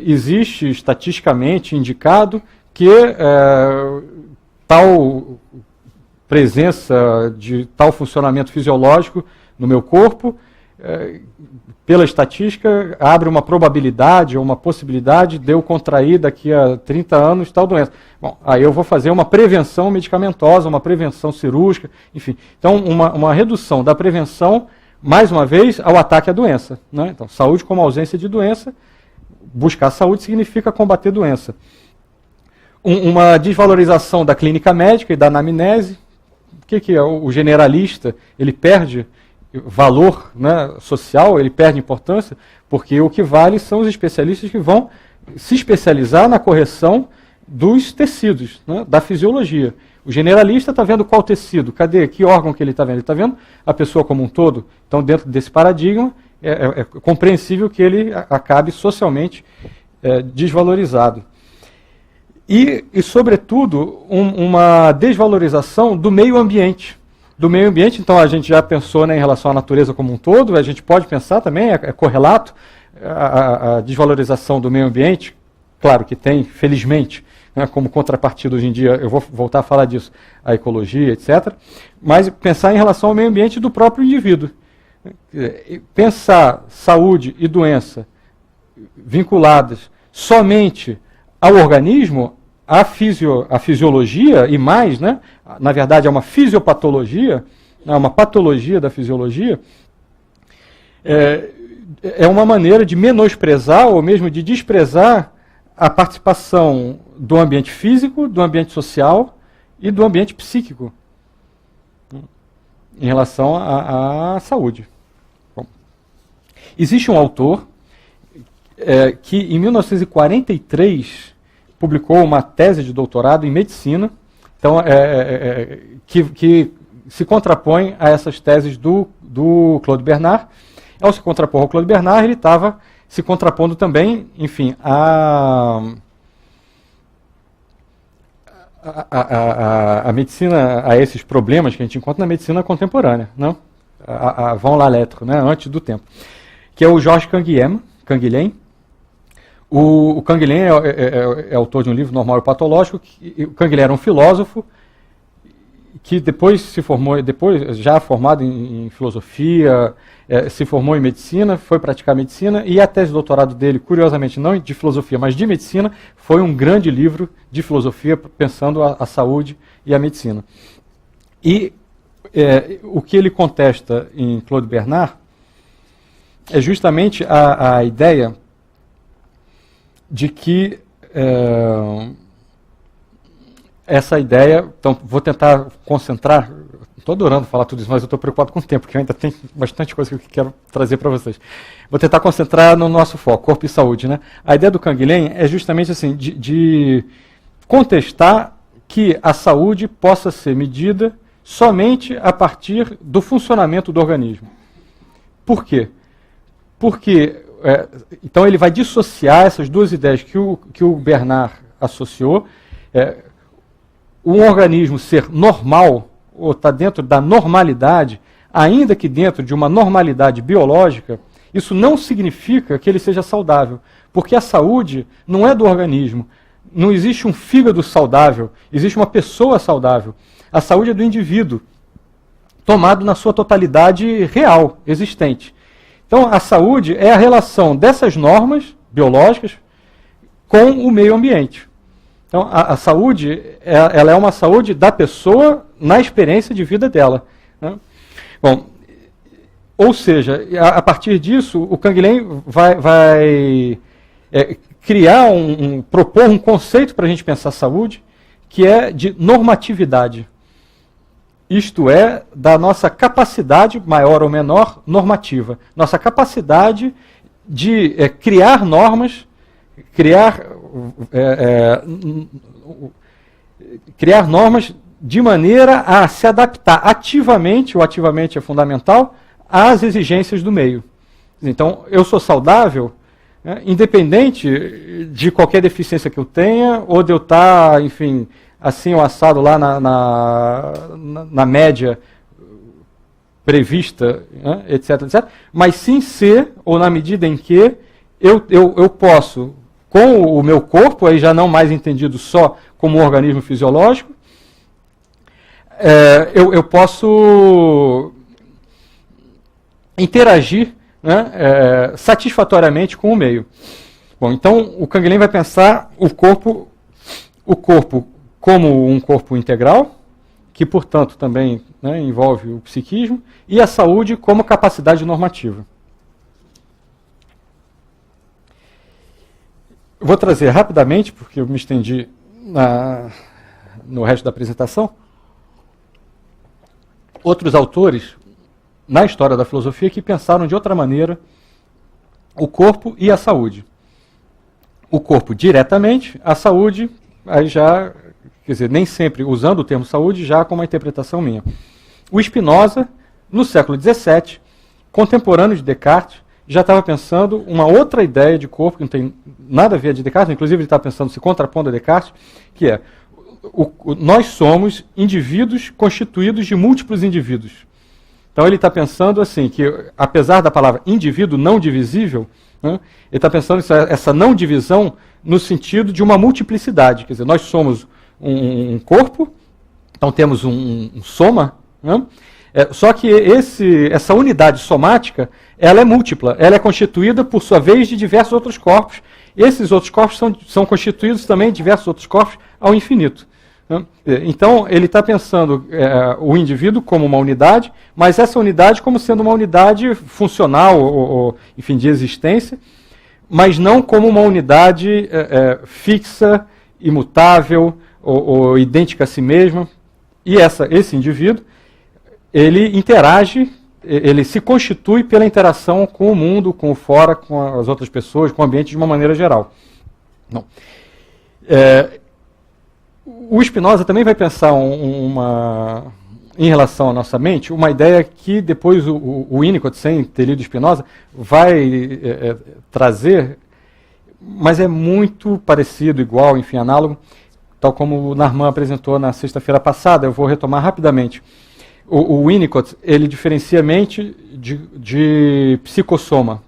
Existe estatisticamente indicado que tal presença de tal funcionamento fisiológico no meu corpo, pela estatística, abre uma probabilidade ou uma possibilidade de eu contrair daqui a 30 anos tal doença. Bom, aí eu vou fazer uma prevenção medicamentosa, uma prevenção cirúrgica, enfim. Então, uma redução da prevenção, mais uma vez, ao ataque à doença. Né? Então, saúde como ausência de doença, buscar saúde significa combater doença. Uma desvalorização da clínica médica e da anamnese. O que é o generalista? Ele perde valor, né, social, ele perde importância, porque o que vale são os especialistas que vão se especializar na correção dos tecidos, né, da fisiologia. O generalista está vendo qual tecido, cadê, que órgão que ele está vendo? Ele está vendo a pessoa como um todo. Então, dentro desse paradigma, é compreensível que ele acabe socialmente desvalorizado. E sobretudo, uma desvalorização do meio ambiente. Do meio ambiente, então a gente já pensou, né, em relação à natureza como um todo, a gente pode pensar também, é correlato, a desvalorização do meio ambiente, claro que tem, felizmente, né, como contrapartida hoje em dia, eu vou voltar a falar disso, a ecologia, etc., mas pensar em relação ao meio ambiente do próprio indivíduo. Pensar saúde e doença vinculadas somente ao organismo, à fisiologia e mais, né? Na verdade é uma fisiopatologia, é uma patologia da fisiologia, é uma maneira de menosprezar ou mesmo de desprezar a participação do ambiente físico, do ambiente social e do ambiente psíquico em relação à saúde. Bom, existe um autor que em 1943 publicou uma tese de doutorado em medicina, então, que se contrapõe a essas teses do Claude Bernard. Ao se contrapor ao Claude Bernard, ele estava se contrapondo também, enfim, a medicina, a esses problemas que a gente encontra na medicina contemporânea, não? Avant la lettre, né? Antes do tempo, que é o Georges Canguilhem. O Canguilhem é autor de um livro, Normal e Patológico. O Canguilhem era um filósofo que depois se formou, já formado em filosofia, se formou em medicina, foi praticar medicina, e a tese de doutorado dele, curiosamente, não de filosofia, mas de medicina, foi um grande livro de filosofia pensando a saúde e a medicina. E o que ele contesta em Claude Bernard é justamente a ideia de que essa ideia, então vou tentar concentrar, estou adorando falar tudo isso, mas eu estou preocupado com o tempo, porque ainda tem bastante coisa que eu quero trazer para vocês. Vou tentar concentrar no nosso foco, corpo e saúde, né? A ideia do Canguilhem é justamente assim, de contestar que a saúde possa ser medida somente a partir do funcionamento do organismo. Por quê? Porque, então ele vai dissociar essas duas ideias que o Bernard associou, um organismo ser normal, ou está dentro da normalidade, ainda que dentro de uma normalidade biológica, isso não significa que ele seja saudável, porque a saúde não é do organismo. Não existe um fígado saudável, existe uma pessoa saudável. A saúde é do indivíduo, tomado na sua totalidade real, existente. Então, a saúde é a relação dessas normas biológicas com o meio ambiente. Então, a saúde, ela é uma saúde da pessoa na experiência de vida dela, né? Bom, ou seja, a partir disso, o Canguilhem vai propor um conceito para a gente pensar saúde, que é de normatividade. Isto é, da nossa capacidade, maior ou menor, normativa. Nossa capacidade de criar normas, criar normas de maneira a se adaptar ativamente, o ativamente é fundamental, às exigências do meio. Então, eu sou saudável, né, independente de qualquer deficiência que eu tenha, ou de eu estar, enfim, assim ou assado lá na média prevista, né, etc, etc, mas sim ser, ou na medida em que eu posso, com o meu corpo, aí já não mais entendido só como um organismo fisiológico, eu posso interagir, né, satisfatoriamente com o meio. Bom, então o Canguilhem vai pensar o corpo como um corpo integral, que portanto também, né, envolve o psiquismo, e a saúde como capacidade normativa. Vou trazer rapidamente, porque eu me estendi no resto da apresentação, outros autores na história da filosofia que pensaram de outra maneira o corpo e a saúde. O corpo diretamente, a saúde, aí já, quer dizer, nem sempre usando o termo saúde, já com uma interpretação minha. O Spinoza, no século XVII, contemporâneo de Descartes, já estava pensando uma outra ideia de corpo, que não tem nada a ver de Descartes, inclusive ele está pensando, se contrapondo a Descartes, que é, nós somos indivíduos constituídos de múltiplos indivíduos. Então ele está pensando assim, que apesar da palavra indivíduo não divisível, né, ele está pensando essa não divisão no sentido de uma multiplicidade. Quer dizer, nós somos um corpo, então temos um soma, né, só que essa unidade somática, ela é múltipla, ela é constituída, por sua vez, de diversos outros corpos, esses outros corpos são constituídos também de diversos outros corpos ao infinito. Né? Então, ele está pensando o indivíduo como uma unidade, mas essa unidade como sendo uma unidade funcional, ou enfim, de existência, mas não como uma unidade fixa, imutável, ou idêntica a si mesma. E esse indivíduo, ele interage, ele se constitui pela interação com o mundo, com o fora, com as outras pessoas, com o ambiente de uma maneira geral. Não. O Spinoza também vai pensar em relação à nossa mente, uma ideia que depois o Winnicott, sem ter lido Spinoza, vai trazer, mas é muito parecido, igual, enfim, análogo, tal como o Narman apresentou na sexta-feira passada. Eu vou retomar rapidamente. O Winnicott, ele diferencia mente de psicossoma.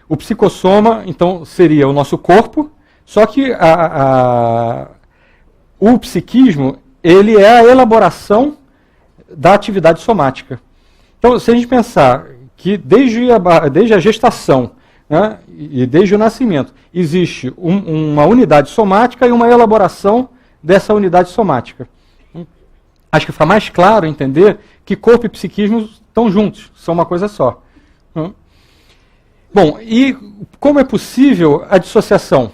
O psicossoma, então, seria o nosso corpo, só que o psiquismo, ele é a elaboração da atividade somática. Então, se a gente pensar que desde a gestação, né, e desde o nascimento, existe uma unidade somática e uma elaboração dessa unidade somática. Acho que fica mais claro entender que corpo e psiquismo estão juntos, são uma coisa só. Bom, e como é possível a dissociação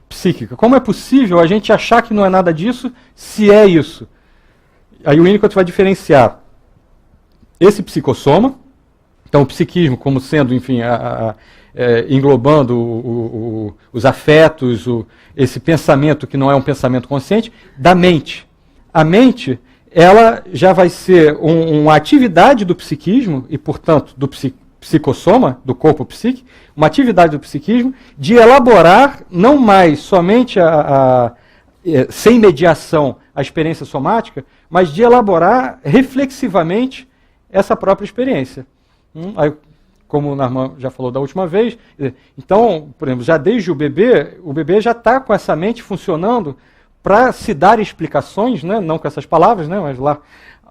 psíquica? Como é possível a gente achar que não é nada disso, se é isso? Aí o Winnicott vai diferenciar esse então o psiquismo como sendo, enfim, englobando os afetos, esse pensamento que não é um pensamento consciente, da mente. A mente, ela já vai ser uma atividade do psiquismo, e portanto do psicossoma, do corpo psíquico, uma atividade do psiquismo de elaborar não mais somente sem mediação a experiência somática, mas de elaborar reflexivamente essa própria experiência. Aí, como o Narman já falou da última vez, então, por exemplo, já desde o bebê já está com essa mente funcionando para se dar explicações, né, não com essas palavras, né, mas lá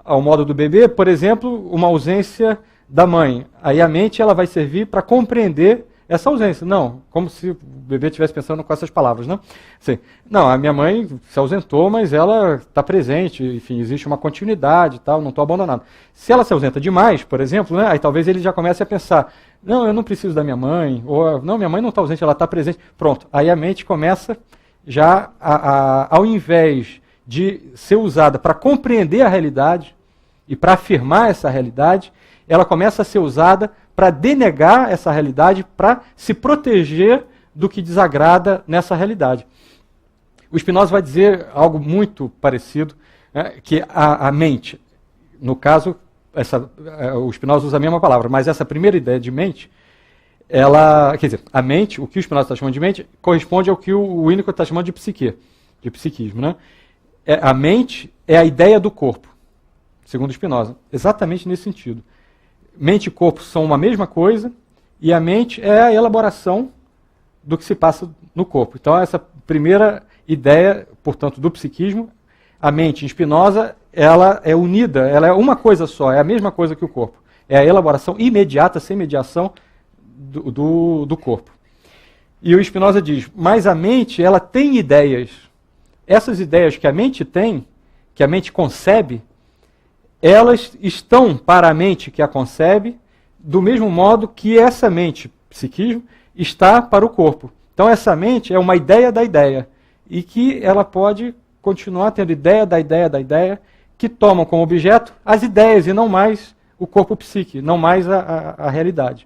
ao modo do bebê, por exemplo, uma ausência da mãe. Aí a mente ela vai servir para compreender essa ausência. Não, como se o bebê estivesse pensando com essas palavras. Não? Assim, não, a minha mãe se ausentou, mas ela está presente, enfim, existe uma continuidade e tal, não estou abandonado. Se ela se ausenta demais, por exemplo, né, aí talvez ele já comece a pensar, não, eu não preciso da minha mãe, ou não, minha mãe não está ausente, ela está presente. Pronto, aí a mente começa já, ao invés de ser usada para compreender a realidade e para afirmar essa realidade, ela começa a ser usada para denegar essa realidade, para se proteger do que desagrada nessa realidade. O Spinoza vai dizer algo muito parecido, né, que a mente, no caso, o Spinoza usa a mesma palavra, mas essa primeira ideia de mente, quer dizer, a mente, o que o Spinoza está chamando de mente, corresponde ao que o Winnicott está chamando de psique, de psiquismo. Né? A mente é a ideia do corpo, segundo Spinoza, exatamente nesse sentido. Mente e corpo são uma mesma coisa, e a mente é a elaboração do que se passa no corpo. Então, essa primeira ideia, portanto, do psiquismo, a mente em Spinoza, ela é unida, ela é uma coisa só, é a mesma coisa que o corpo. É a elaboração imediata, sem mediação, do corpo. E o Spinoza diz, mas a mente, ela tem ideias. Essas ideias que a mente tem, que a mente concebe, elas estão para a mente que a concebe, do mesmo modo que essa mente, psiquismo, está para o corpo. Então essa mente é uma ideia da ideia, e que ela pode continuar tendo ideia da ideia da ideia, que tomam como objeto as ideias e não mais o corpo psíquico, não mais a realidade.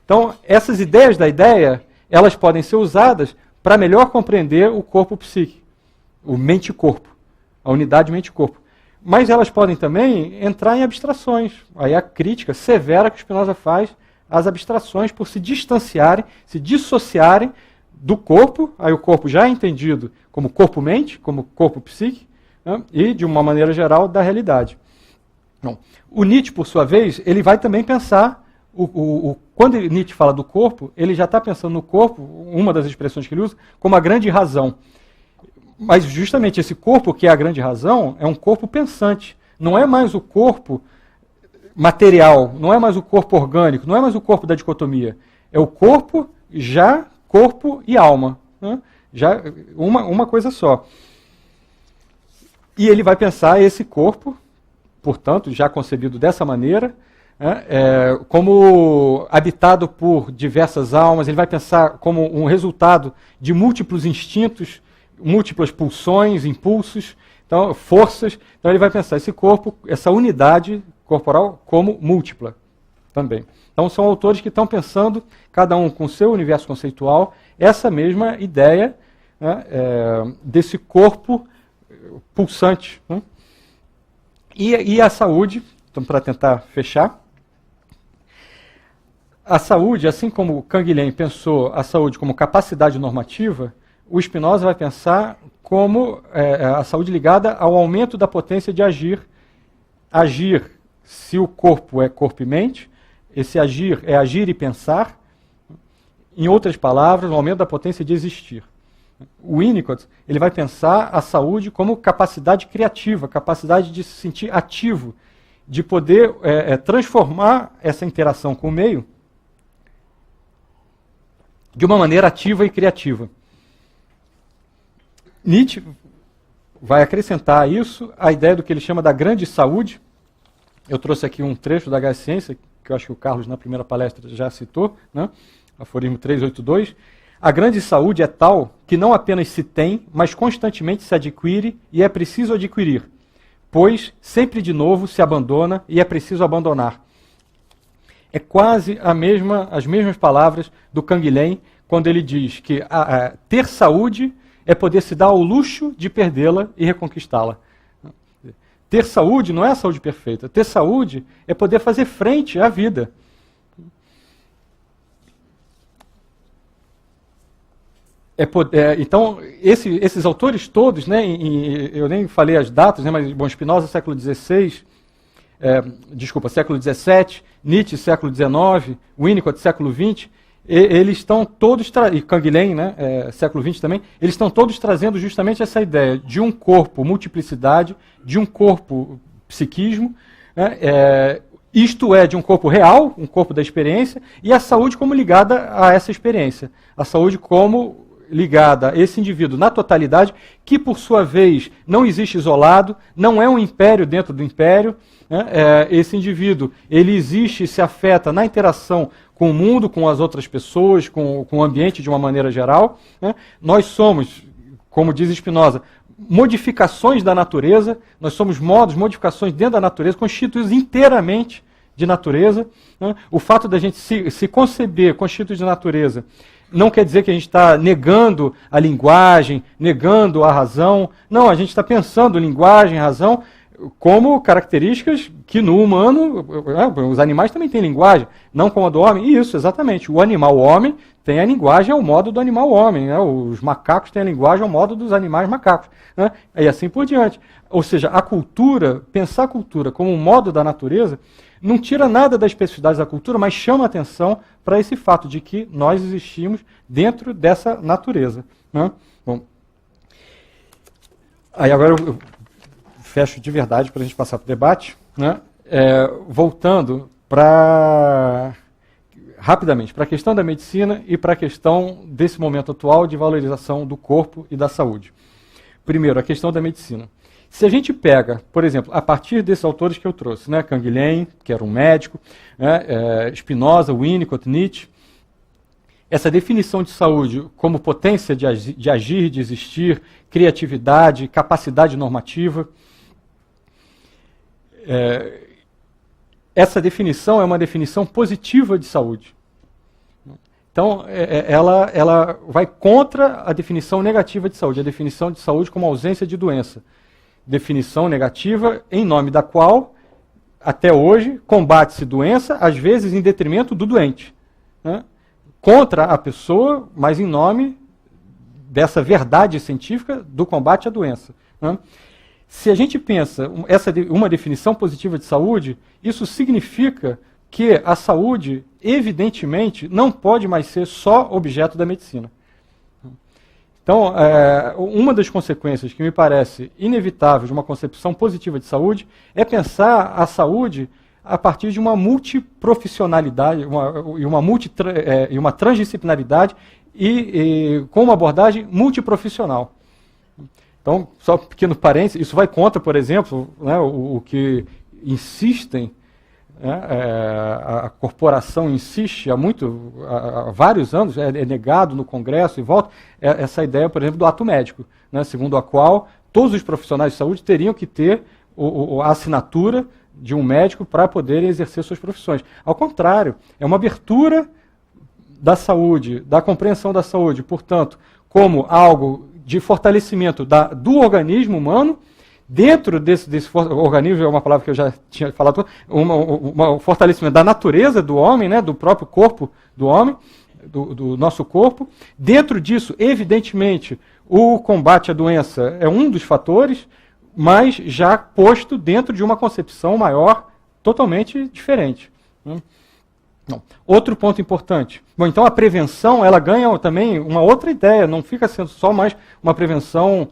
Então essas ideias da ideia, elas podem ser usadas para melhor compreender o corpo psíquico, o mente-corpo, a unidade mente-corpo. Mas elas podem também entrar em abstrações. Aí a crítica severa que o Spinoza faz às abstrações por se distanciarem, se dissociarem do corpo, aí o corpo já é entendido como corpo-mente, como corpo psíquico, né, e, de uma maneira geral, da realidade. Bom, o Nietzsche, por sua vez, ele vai também pensar, quando Nietzsche fala do corpo, ele já está pensando no corpo, uma das expressões que ele usa, como a grande razão. Mas justamente esse corpo, que é a grande razão, é um corpo pensante. Não é mais o corpo material, não é mais o corpo orgânico, não é mais o corpo da dicotomia. É o corpo já corpo e alma. Né? Já uma coisa só. E ele vai pensar esse corpo, portanto, já concebido dessa maneira, né, como habitado por diversas almas. Ele vai pensar como um resultado de múltiplos instintos, múltiplas pulsões, impulsos, então, forças. Então ele vai pensar esse corpo, essa unidade corporal, como múltipla também. Então são autores que estão pensando, cada um com seu universo conceitual, essa mesma ideia, né, desse corpo pulsante. Né? E a saúde, então, para tentar fechar, a saúde, assim como Canguilhem pensou a saúde como capacidade normativa, o Spinoza vai pensar como a saúde ligada ao aumento da potência de agir. Agir, se o corpo é corpo e mente, esse agir é agir e pensar. Em outras palavras, o aumento da potência de existir. O Winnicott, ele vai pensar a saúde como capacidade criativa, capacidade de se sentir ativo, de poder transformar essa interação com o meio de uma maneira ativa e criativa. Nietzsche vai acrescentar a isso a ideia do que ele chama da grande saúde. Eu trouxe aqui um trecho da H Ciência, que eu acho que o Carlos na primeira palestra já citou, né? Aforismo 382. A grande saúde é tal que não apenas se tem, mas constantemente se adquire e é preciso adquirir, pois sempre de novo se abandona e é preciso abandonar. É quase as mesmas palavras do Canguilhem, quando ele diz que ter saúde é poder se dar ao luxo de perdê-la e reconquistá-la. Ter saúde não é a saúde perfeita. Ter saúde é poder fazer frente à vida. Então, esses autores todos, né, eu nem falei as datas, né, mas Spinoza, século XVI, século XVII, Nietzsche, século XIX, Winnicott, século XX, eles estão todos, e Canguilhem, né, século XX também, eles estão todos trazendo justamente essa ideia de um corpo multiplicidade, de um corpo psiquismo, né, isto é, de um corpo real, um corpo da experiência, e a saúde como ligada a essa experiência. A saúde como ligada a esse indivíduo na totalidade, que por sua vez não existe isolado, não é um império dentro do império, né? Esse indivíduo, ele existe e se afeta na interação com o mundo, com as outras pessoas, com o ambiente de uma maneira geral. Né? Nós somos, como diz Spinoza, modificações da natureza, nós somos modificações dentro da natureza, constituídos inteiramente de natureza. Né? O fato da gente se conceber constituído de natureza não quer dizer que a gente está negando a linguagem, negando a razão. Não, a gente está pensando linguagem, razão, como características que no humano, os animais também têm linguagem, não como a do homem. Isso, exatamente. O animal homem tem a linguagem ao modo do animal homem. Né? Os macacos têm a linguagem ao modo dos animais macacos. Né? E assim por diante. Ou seja, a cultura, pensar a cultura como um modo da natureza, não tira nada da especificidade da cultura, mas chama a atenção para esse fato de que nós existimos dentro dessa natureza. Né? Bom, aí agora eu fecho de verdade para a gente passar para o debate, né? Voltando rapidamente para a questão da medicina e para a questão desse momento atual de valorização do corpo e da saúde. Primeiro, a questão da medicina. Se a gente pega, por exemplo, a partir desses autores que eu trouxe, né, Canguilhem, que era um médico, né, Spinoza, Winnicott, Nietzsche, essa definição de saúde como potência de agir, de existir, criatividade, capacidade normativa, essa definição é uma definição positiva de saúde. Então, ela vai contra a definição negativa de saúde, a definição de saúde como ausência de doença. Definição negativa em nome da qual, até hoje, combate-se doença, às vezes em detrimento do doente. Né? Contra a pessoa, mas em nome dessa verdade científica do combate à doença. Né? Se a gente pensa uma definição positiva de saúde, isso significa que a saúde, evidentemente, não pode mais ser só objeto da medicina. Então, uma das consequências que me parece inevitável de uma concepção positiva de saúde é pensar a saúde a partir de uma multiprofissionalidade e uma transdisciplinaridade e com uma abordagem multiprofissional. Então, só um pequeno parênteses, isso vai contra, por exemplo, né, o que insistem, né, a corporação insiste há vários anos, é negado no Congresso e volta, essa ideia, por exemplo, do ato médico, né, segundo a qual todos os profissionais de saúde teriam que ter a assinatura de um médico para poderem exercer suas profissões. Ao contrário, é uma abertura da saúde, da compreensão da saúde, portanto, como algo de fortalecimento do organismo humano. Dentro desse organismo, é uma palavra que eu já tinha falado, um fortalecimento da natureza do homem, né, do próprio corpo do homem, do nosso corpo. Dentro disso, evidentemente, o combate à doença é um dos fatores, mas já posto dentro de uma concepção maior, totalmente diferente. Não. Outro ponto importante. Bom, então a prevenção, ela ganha também uma outra ideia, não fica sendo só mais uma prevenção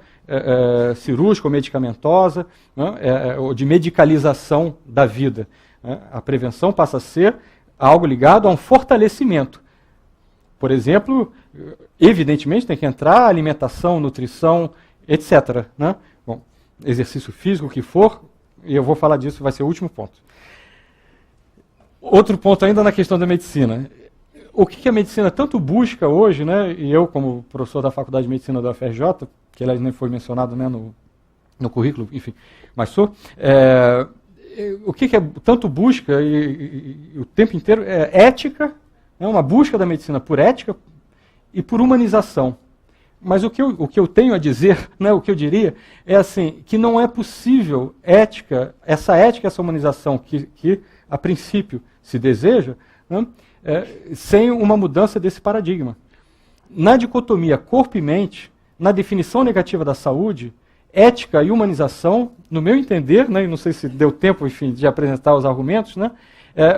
cirúrgica ou medicamentosa, né, ou de medicalização da vida. Né? A prevenção passa a ser algo ligado a um fortalecimento. Por exemplo, evidentemente tem que entrar alimentação, nutrição, etc. Né? Bom, exercício físico, o que for, e eu vou falar disso, vai ser o último ponto. Outro ponto ainda na questão da medicina. O que a medicina tanto busca hoje, né, e eu como professor da Faculdade de Medicina da UFRJ, que aliás nem foi mencionado, né, no currículo, enfim, mas sou, o que tanto busca e o tempo inteiro é ética, né, uma busca da medicina por ética e por humanização. Mas o que eu tenho a dizer, né, o que eu diria, é assim, que não é possível essa humanização que a princípio se deseja, né, sem uma mudança desse paradigma. Na dicotomia corpo e mente, na definição negativa da saúde, ética e humanização, no meu entender, né, e não sei se deu tempo, enfim, de apresentar os argumentos, né,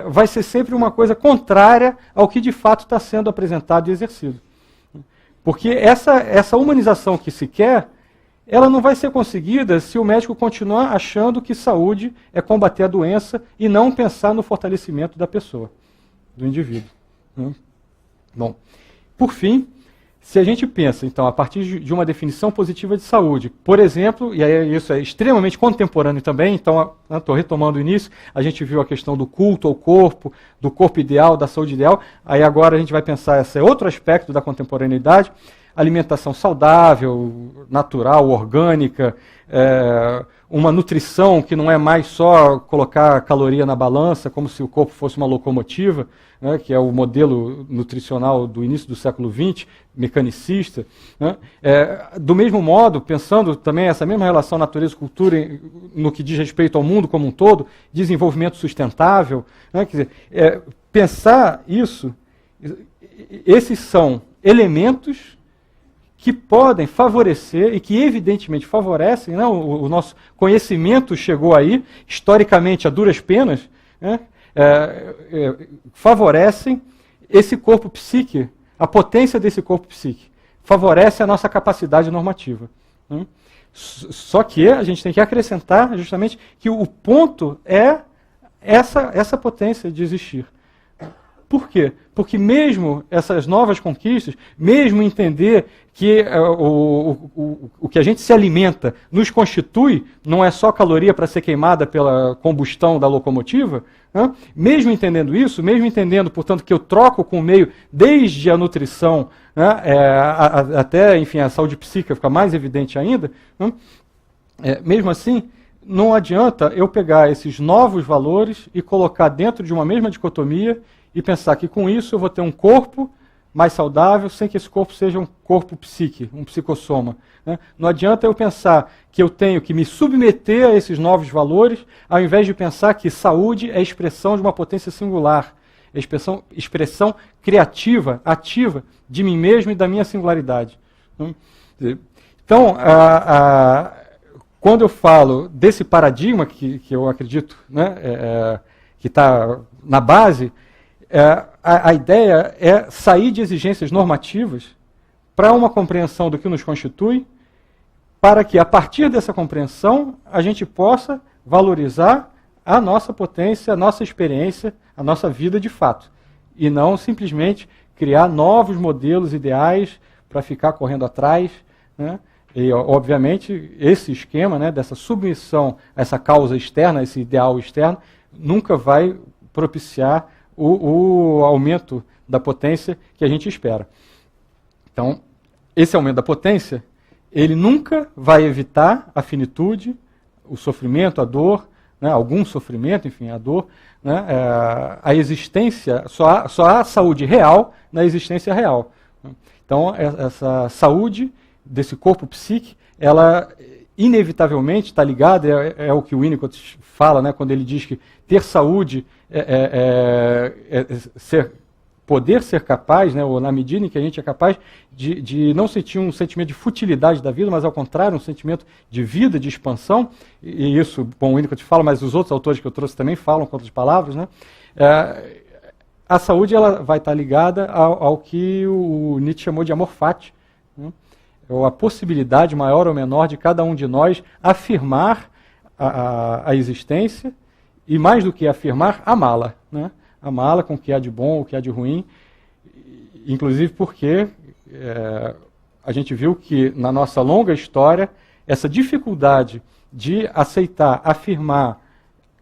vai ser sempre uma coisa contrária ao que de fato está sendo apresentado e exercido. Porque essa humanização que se quer, ela não vai ser conseguida se o médico continuar achando que saúde é combater a doença e não pensar no fortalecimento da pessoa, do indivíduo. Bom, por fim, se a gente pensa, então, a partir de uma definição positiva de saúde, por exemplo, e aí isso é extremamente contemporâneo também, então, estou retomando o início, a gente viu a questão do culto ao corpo, do corpo ideal, da saúde ideal, aí agora a gente vai pensar esse outro aspecto da contemporaneidade, alimentação saudável, natural, orgânica, uma nutrição que não é mais só colocar caloria na balança, como se o corpo fosse uma locomotiva, né, que é o modelo nutricional do início do século XX, mecanicista. Né? Do mesmo modo, pensando também essa mesma relação natureza-cultura no que diz respeito ao mundo como um todo, desenvolvimento sustentável, né, quer dizer, pensar isso, esses são elementos que podem favorecer e que evidentemente favorecem, né, o nosso conhecimento chegou aí, historicamente a duras penas, né, favorecem esse corpo psíquico, a potência desse corpo psíquico, favorece a nossa capacidade normativa. Né. Só que a gente tem que acrescentar justamente que o ponto é essa potência de existir. Por quê? Porque mesmo essas novas conquistas, mesmo entender que o que a gente se alimenta nos constitui, não é só caloria para ser queimada pela combustão da locomotiva, né? Mesmo entendendo isso, mesmo entendendo, portanto, que eu troco com o meio desde a nutrição, né, até, enfim, a saúde psíquica fica mais evidente ainda, né? Mesmo assim, não adianta eu pegar esses novos valores e colocar dentro de uma mesma dicotomia e pensar que com isso eu vou ter um corpo mais saudável, sem que esse corpo seja um corpo psíquico, um psicossoma. Né? Não adianta eu pensar que eu tenho que me submeter a esses novos valores, ao invés de pensar que saúde é expressão de uma potência singular, é expressão criativa, ativa de mim mesmo e da minha singularidade. Então, quando eu falo desse paradigma que eu acredito, né, que está na base, a ideia é sair de exigências normativas para uma compreensão do que nos constitui, para que, a partir dessa compreensão, a gente possa valorizar a nossa potência, a nossa experiência, a nossa vida de fato, e não simplesmente criar novos modelos ideais para ficar correndo atrás, né? E, obviamente, esse esquema, né, dessa submissão a essa causa externa, esse ideal externo, nunca vai propiciar o aumento da potência que a gente espera. Então, esse aumento da potência, ele nunca vai evitar a finitude, o sofrimento, a dor, né, algum sofrimento, enfim, a dor, né, a existência, só há saúde real na existência real. Então, essa saúde desse corpo psíquico, ela inevitavelmente está ligada, é o que o Winnicott fala, né, quando ele diz que ter saúde poder ser capaz, né, ou na medida em que a gente é capaz de não sentir um sentimento de futilidade da vida, mas ao contrário, um sentimento de vida, de expansão, e isso, bom, o Winnicott fala, mas os outros autores que eu trouxe também falam com outras palavras, né, a saúde ela vai estar ligada ao que o Nietzsche chamou de amor fati, né, ou a possibilidade maior ou menor de cada um de nós afirmar a existência e, mais do que afirmar, amá-la, né? Amá-la com o que há de bom, o que há de ruim, inclusive porque a gente viu que na nossa longa história essa dificuldade de aceitar, afirmar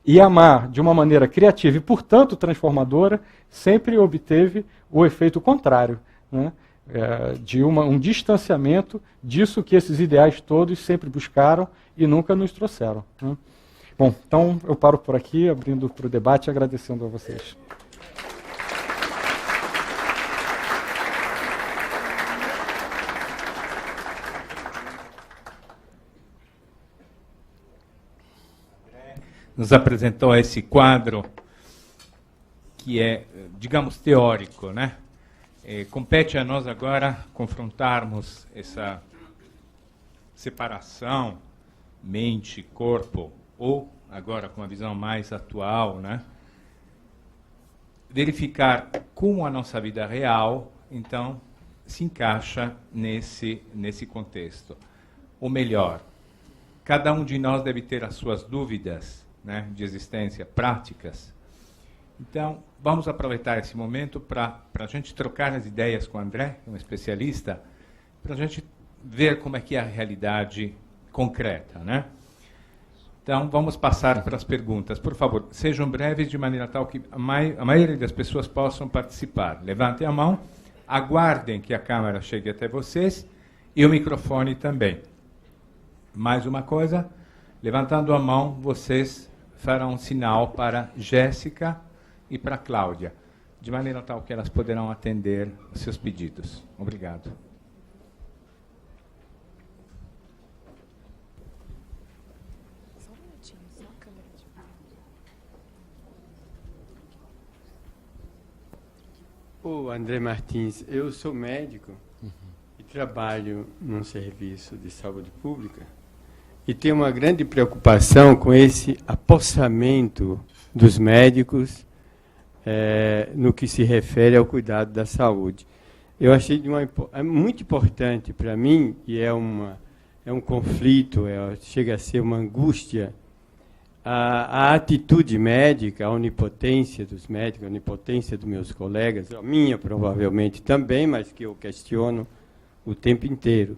e amar de uma maneira criativa e, portanto, transformadora, sempre obteve o efeito contrário, né? De um distanciamento disso que esses ideais todos sempre buscaram e nunca nos trouxeram, né? Bom, então eu paro por aqui, abrindo para o debate e agradecendo a vocês. Nos apresentou esse quadro que é, digamos, teórico, né? Compete a nós agora confrontarmos essa separação mente, corpo, ou agora com a visão mais atual, né? Verificar como a nossa vida real, então, se encaixa nesse contexto. Ou melhor, cada um de nós deve ter as suas dúvidas, né, de existência, práticas. Então, vamos aproveitar esse momento para a gente trocar as ideias com o André, que é um especialista, para a gente ver como é que é a realidade concreta, né? Então, vamos passar para as perguntas. Por favor, sejam breves de maneira tal que a maioria das pessoas possam participar. Levantem a mão, aguardem que a câmera chegue até vocês e o microfone também. Mais uma coisa, levantando a mão, vocês farão um sinal para Jéssica e para Cláudia, de maneira tal que elas poderão atender os seus pedidos. Obrigado. Ô, André Martins, eu sou médico e trabalho num serviço de saúde pública e tenho uma grande preocupação com esse apossamento dos médicos no que se refere ao cuidado da saúde. Eu achei muito importante para mim, e é um conflito, chega a ser uma angústia, a atitude médica, a onipotência dos médicos, a onipotência dos meus colegas, a minha provavelmente também, mas que eu questiono o tempo inteiro.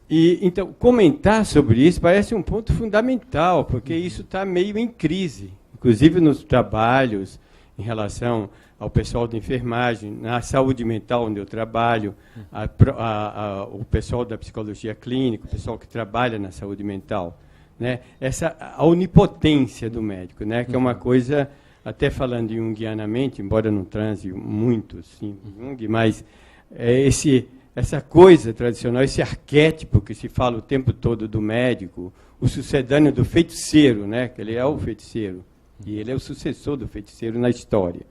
E, então, comentar sobre isso parece um ponto fundamental, porque isso está meio em crise, inclusive nos trabalhos em relação ao pessoal de enfermagem, na saúde mental onde eu trabalho, o pessoal da psicologia clínica, o pessoal que trabalha na saúde mental, né? A onipotência do médico, né? Que é uma coisa, até falando junguianamente, embora não transe muito, sim, Jung, mas essa coisa tradicional, esse arquétipo que se fala o tempo todo do médico, o sucedâneo do feiticeiro, né? Que ele é o feiticeiro, e ele é o sucessor do feiticeiro na história.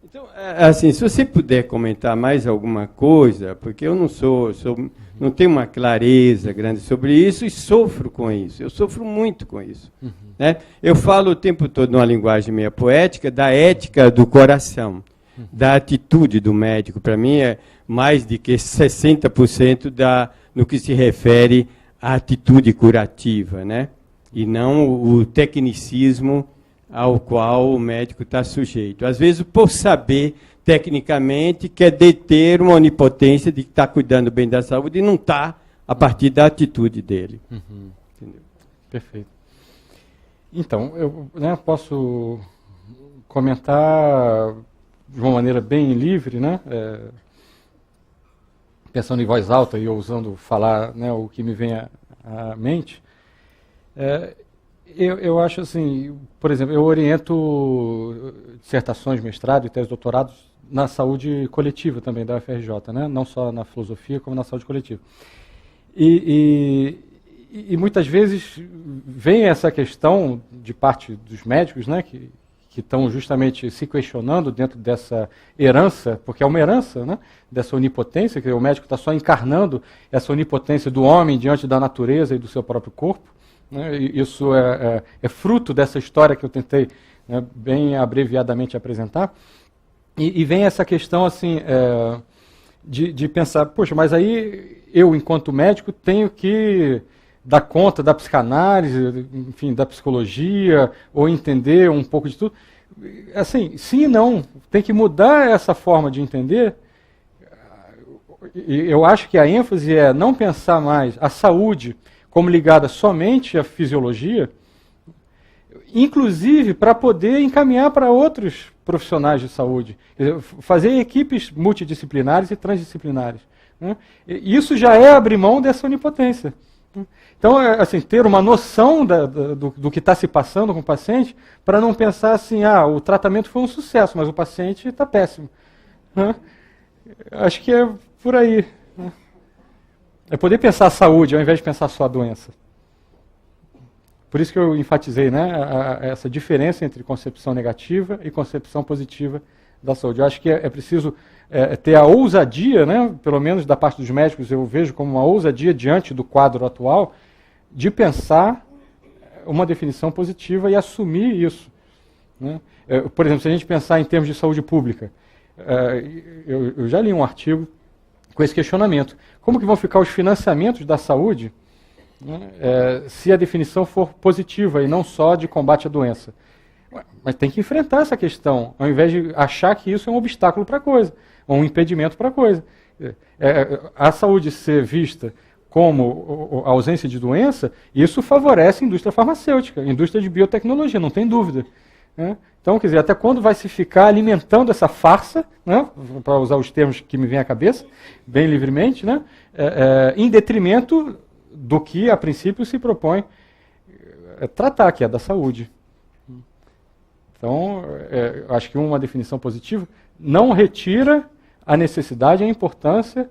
Então, assim, se você puder comentar mais alguma coisa, porque eu não tenho uma clareza grande sobre isso e sofro com isso. Eu sofro muito com isso. Né? Eu falo o tempo todo numa linguagem meio poética da ética do coração, da atitude do médico. Para mim, é mais de que 60% no que se refere à atitude curativa, né? E não o tecnicismo ao qual o médico está sujeito. Às vezes, por saber tecnicamente, quer deter uma onipotência de que está cuidando bem da saúde e não está a partir da atitude dele. Entendeu? Perfeito. Então, eu posso comentar de uma maneira bem livre, né? Pensando em voz alta e ousando falar, né, o que me vem à mente. Eu acho assim, por exemplo, eu oriento dissertações, mestrado e tese de doutorado na saúde coletiva também da UFRJ, né? Não só na filosofia, como na saúde coletiva. E muitas vezes vem essa questão de parte dos médicos, né, que estão justamente se questionando dentro dessa herança, porque é uma herança, né, dessa onipotência, que o médico está só encarnando essa onipotência do homem diante da natureza e do seu próprio corpo. Né, e isso é fruto dessa história que eu tentei, né, bem abreviadamente apresentar. E vem essa questão assim, de pensar, poxa, mas aí eu, enquanto médico, tenho que dar conta da psicanálise, enfim, da psicologia, ou entender um pouco de tudo. Assim, sim e não. Tem que mudar essa forma de entender. Eu acho que a ênfase é não pensar mais a saúde como ligada somente à fisiologia, inclusive para poder encaminhar para outros profissionais de saúde. Fazer equipes multidisciplinares e transdisciplinares. Né? Isso já é abrir mão dessa onipotência. Então, assim, ter uma noção do que está se passando com o paciente, para não pensar assim, o tratamento foi um sucesso, mas o paciente está péssimo. Né? Acho que é por aí. Né? É poder pensar a saúde, ao invés de pensar só a doença. Por isso que eu enfatizei, né, essa diferença entre concepção negativa e concepção positiva da saúde. Eu acho que é preciso ter a ousadia, né, pelo menos da parte dos médicos, eu vejo como uma ousadia diante do quadro atual, de pensar uma definição positiva e assumir isso. Né? Por exemplo, se a gente pensar em termos de saúde pública, eu já li um artigo com esse questionamento. Como que vão ficar os financiamentos da saúde, né, se a definição for positiva e não só de combate à doença? Mas tem que enfrentar essa questão, ao invés de achar que isso é um obstáculo para a coisa, ou um impedimento para a coisa. A saúde ser vista como a ausência de doença, isso favorece a indústria farmacêutica, a indústria de biotecnologia, não tem dúvida. Né? Então, quer dizer, até quando vai se ficar alimentando essa farsa, né, para usar os termos que me vêm à cabeça, bem livremente, né, em detrimento do que, a princípio, se propõe tratar, que é da saúde. Então, acho que uma definição positiva não retira a necessidade e a importância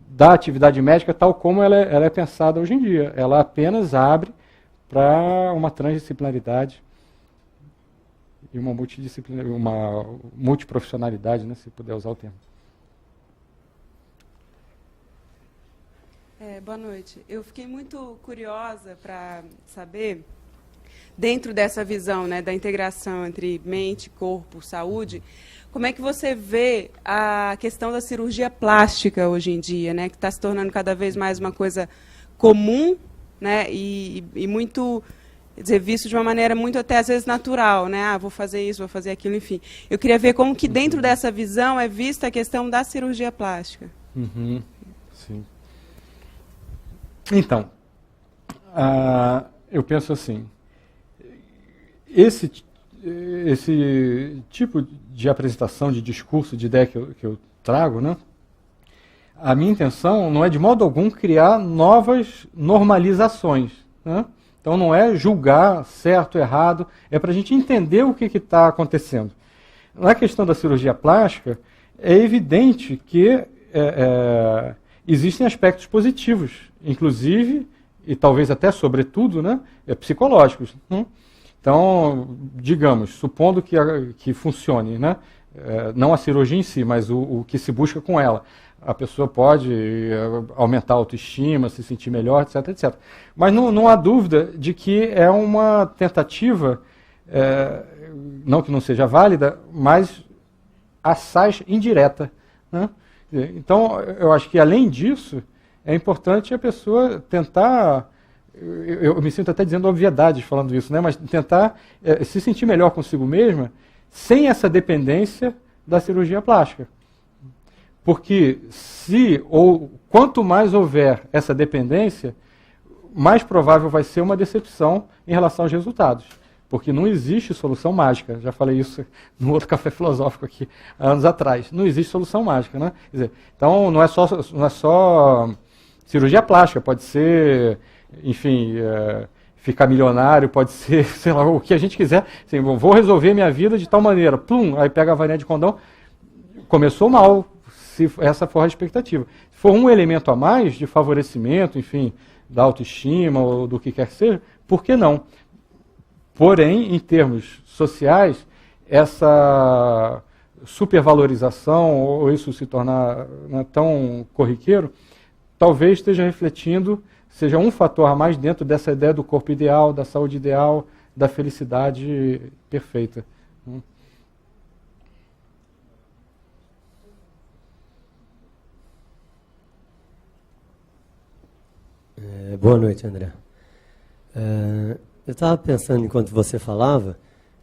da atividade médica tal como ela é pensada hoje em dia. Ela apenas abre para uma transdisciplinaridade e uma multiprofissionalidade, né, se puder usar o termo. Boa noite. Eu fiquei muito curiosa para saber, dentro dessa visão, né, da integração entre mente, corpo, saúde, como é que você vê a questão da cirurgia plástica hoje em dia, né, que está se tornando cada vez mais uma coisa comum, né, e muito, quer dizer, visto de uma maneira muito até às vezes natural, né, vou fazer isso, vou fazer aquilo, enfim. Eu queria ver como que dentro dessa visão é vista a questão da cirurgia plástica. Uhum. Sim. Então, eu penso assim, esse tipo de apresentação, de discurso, de ideia que eu trago, né, a minha intenção não é de modo algum criar novas normalizações. Né? Então não é julgar certo, errado, é para a gente entender o que está acontecendo. Na questão da cirurgia plástica, é evidente que existem aspectos positivos, inclusive, e talvez até sobretudo, né, psicológicos. Né? Então, digamos, supondo que funcione, né, não a cirurgia em si, mas o que se busca com ela. A pessoa pode aumentar a autoestima, se sentir melhor, etc, etc. Mas não há dúvida de que é uma tentativa, não que não seja válida, mas assaz indireta. Né? Então, eu acho que, além disso, é importante a pessoa tentar, eu me sinto até dizendo obviedades falando isso, né? Mas tentar se sentir melhor consigo mesma, sem essa dependência da cirurgia plástica. Porque quanto mais houver essa dependência, mais provável vai ser uma decepção em relação aos resultados. Porque não existe solução mágica. Já falei isso no outro café filosófico aqui, há anos atrás. Não existe solução mágica, né? Quer dizer, então, não é só cirurgia plástica, pode ser, enfim, ficar milionário, pode ser, sei lá, o que a gente quiser. Assim, vou resolver minha vida de tal maneira. Plum, aí pega a varinha de condão. Começou mal, se essa for a expectativa. Se for um elemento a mais de favorecimento, enfim, da autoestima ou do que quer que seja, por que não? Porém, em termos sociais, essa supervalorização, ou isso se tornar tão corriqueiro, talvez esteja refletindo, seja um fator a mais dentro dessa ideia do corpo ideal, da saúde ideal, da felicidade perfeita. Boa noite, André. Eu estava pensando, enquanto você falava,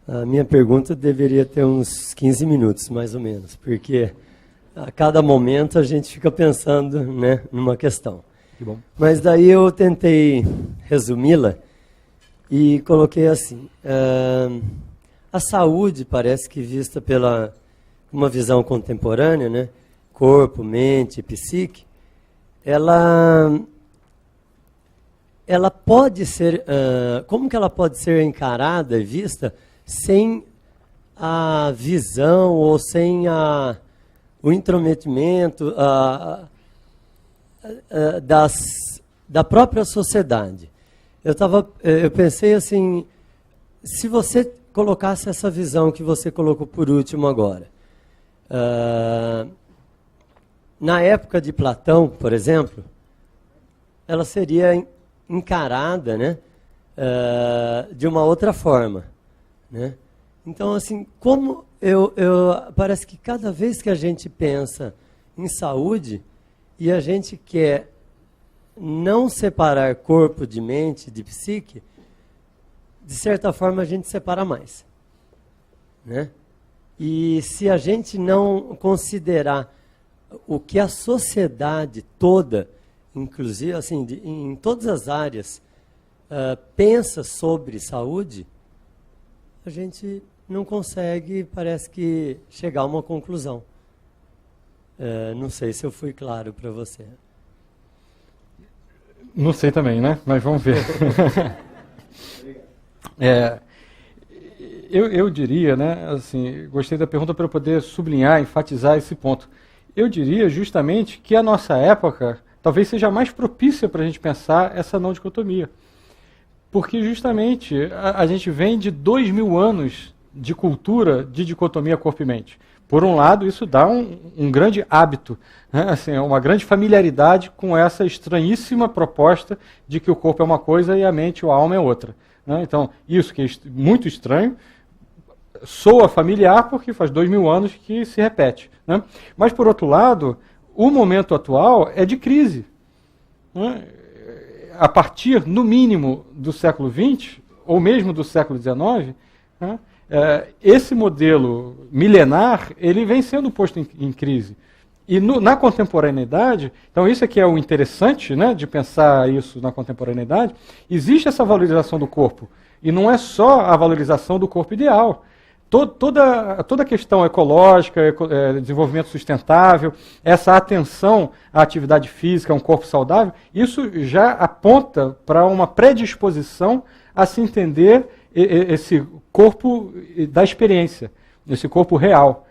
a minha pergunta deveria ter uns 15 minutos, mais ou menos, porque a cada momento a gente fica pensando, né, numa questão. Que bom. Mas daí eu tentei resumi-la e coloquei assim, a saúde parece que vista pela uma visão contemporânea, né, corpo, mente, psique, ela pode ser, como que ela pode ser encarada e vista sem a visão ou sem o intrometimento da própria sociedade? Eu pensei assim, se você colocasse essa visão que você colocou por último agora, na época de Platão, por exemplo, ela seria encarada, né, de uma outra forma, né? Então, assim, como parece que cada vez que a gente pensa em saúde e a gente quer não separar corpo de mente, de psique, de certa forma a gente separa mais, né? E se a gente não considerar o que a sociedade toda, inclusive assim, em todas as áreas, pensa sobre saúde, a gente não consegue, parece que, chegar a uma conclusão. Não sei se eu fui claro para você. Não sei também, né? Mas vamos ver. Eu diria, né, assim, gostei da pergunta para eu poder sublinhar, enfatizar esse ponto. Eu diria justamente que a nossa época talvez seja mais propícia para a gente pensar essa não dicotomia. Porque justamente a gente vem de 2000 anos de cultura de dicotomia corpo e mente. Por um lado, isso dá um grande hábito, né? Assim, uma grande familiaridade com essa estranhíssima proposta de que o corpo é uma coisa e a mente ou a alma é outra, né? Então, isso que é muito estranho, soa familiar porque faz 2000 anos que se repete, né? Mas, por outro lado, o momento atual é de crise, né? A partir, no mínimo, do século XX, ou mesmo do século XIX, né, esse modelo milenar ele vem sendo posto em crise. E na contemporaneidade, então isso aqui é o interessante, né, de pensar isso na contemporaneidade, existe essa valorização do corpo. E não é só a valorização do corpo ideal. Toda a questão ecológica, desenvolvimento sustentável, essa atenção à atividade física, a um corpo saudável, isso já aponta para uma predisposição a se entender esse corpo da experiência, esse corpo real.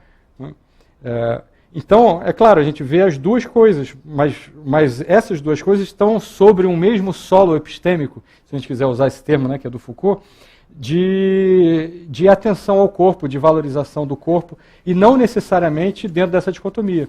Então, é claro, a gente vê as duas coisas, mas essas duas coisas estão sobre um mesmo solo epistêmico, se a gente quiser usar esse termo, né, que é do Foucault, de atenção ao corpo, de valorização do corpo, e não necessariamente dentro dessa dicotomia.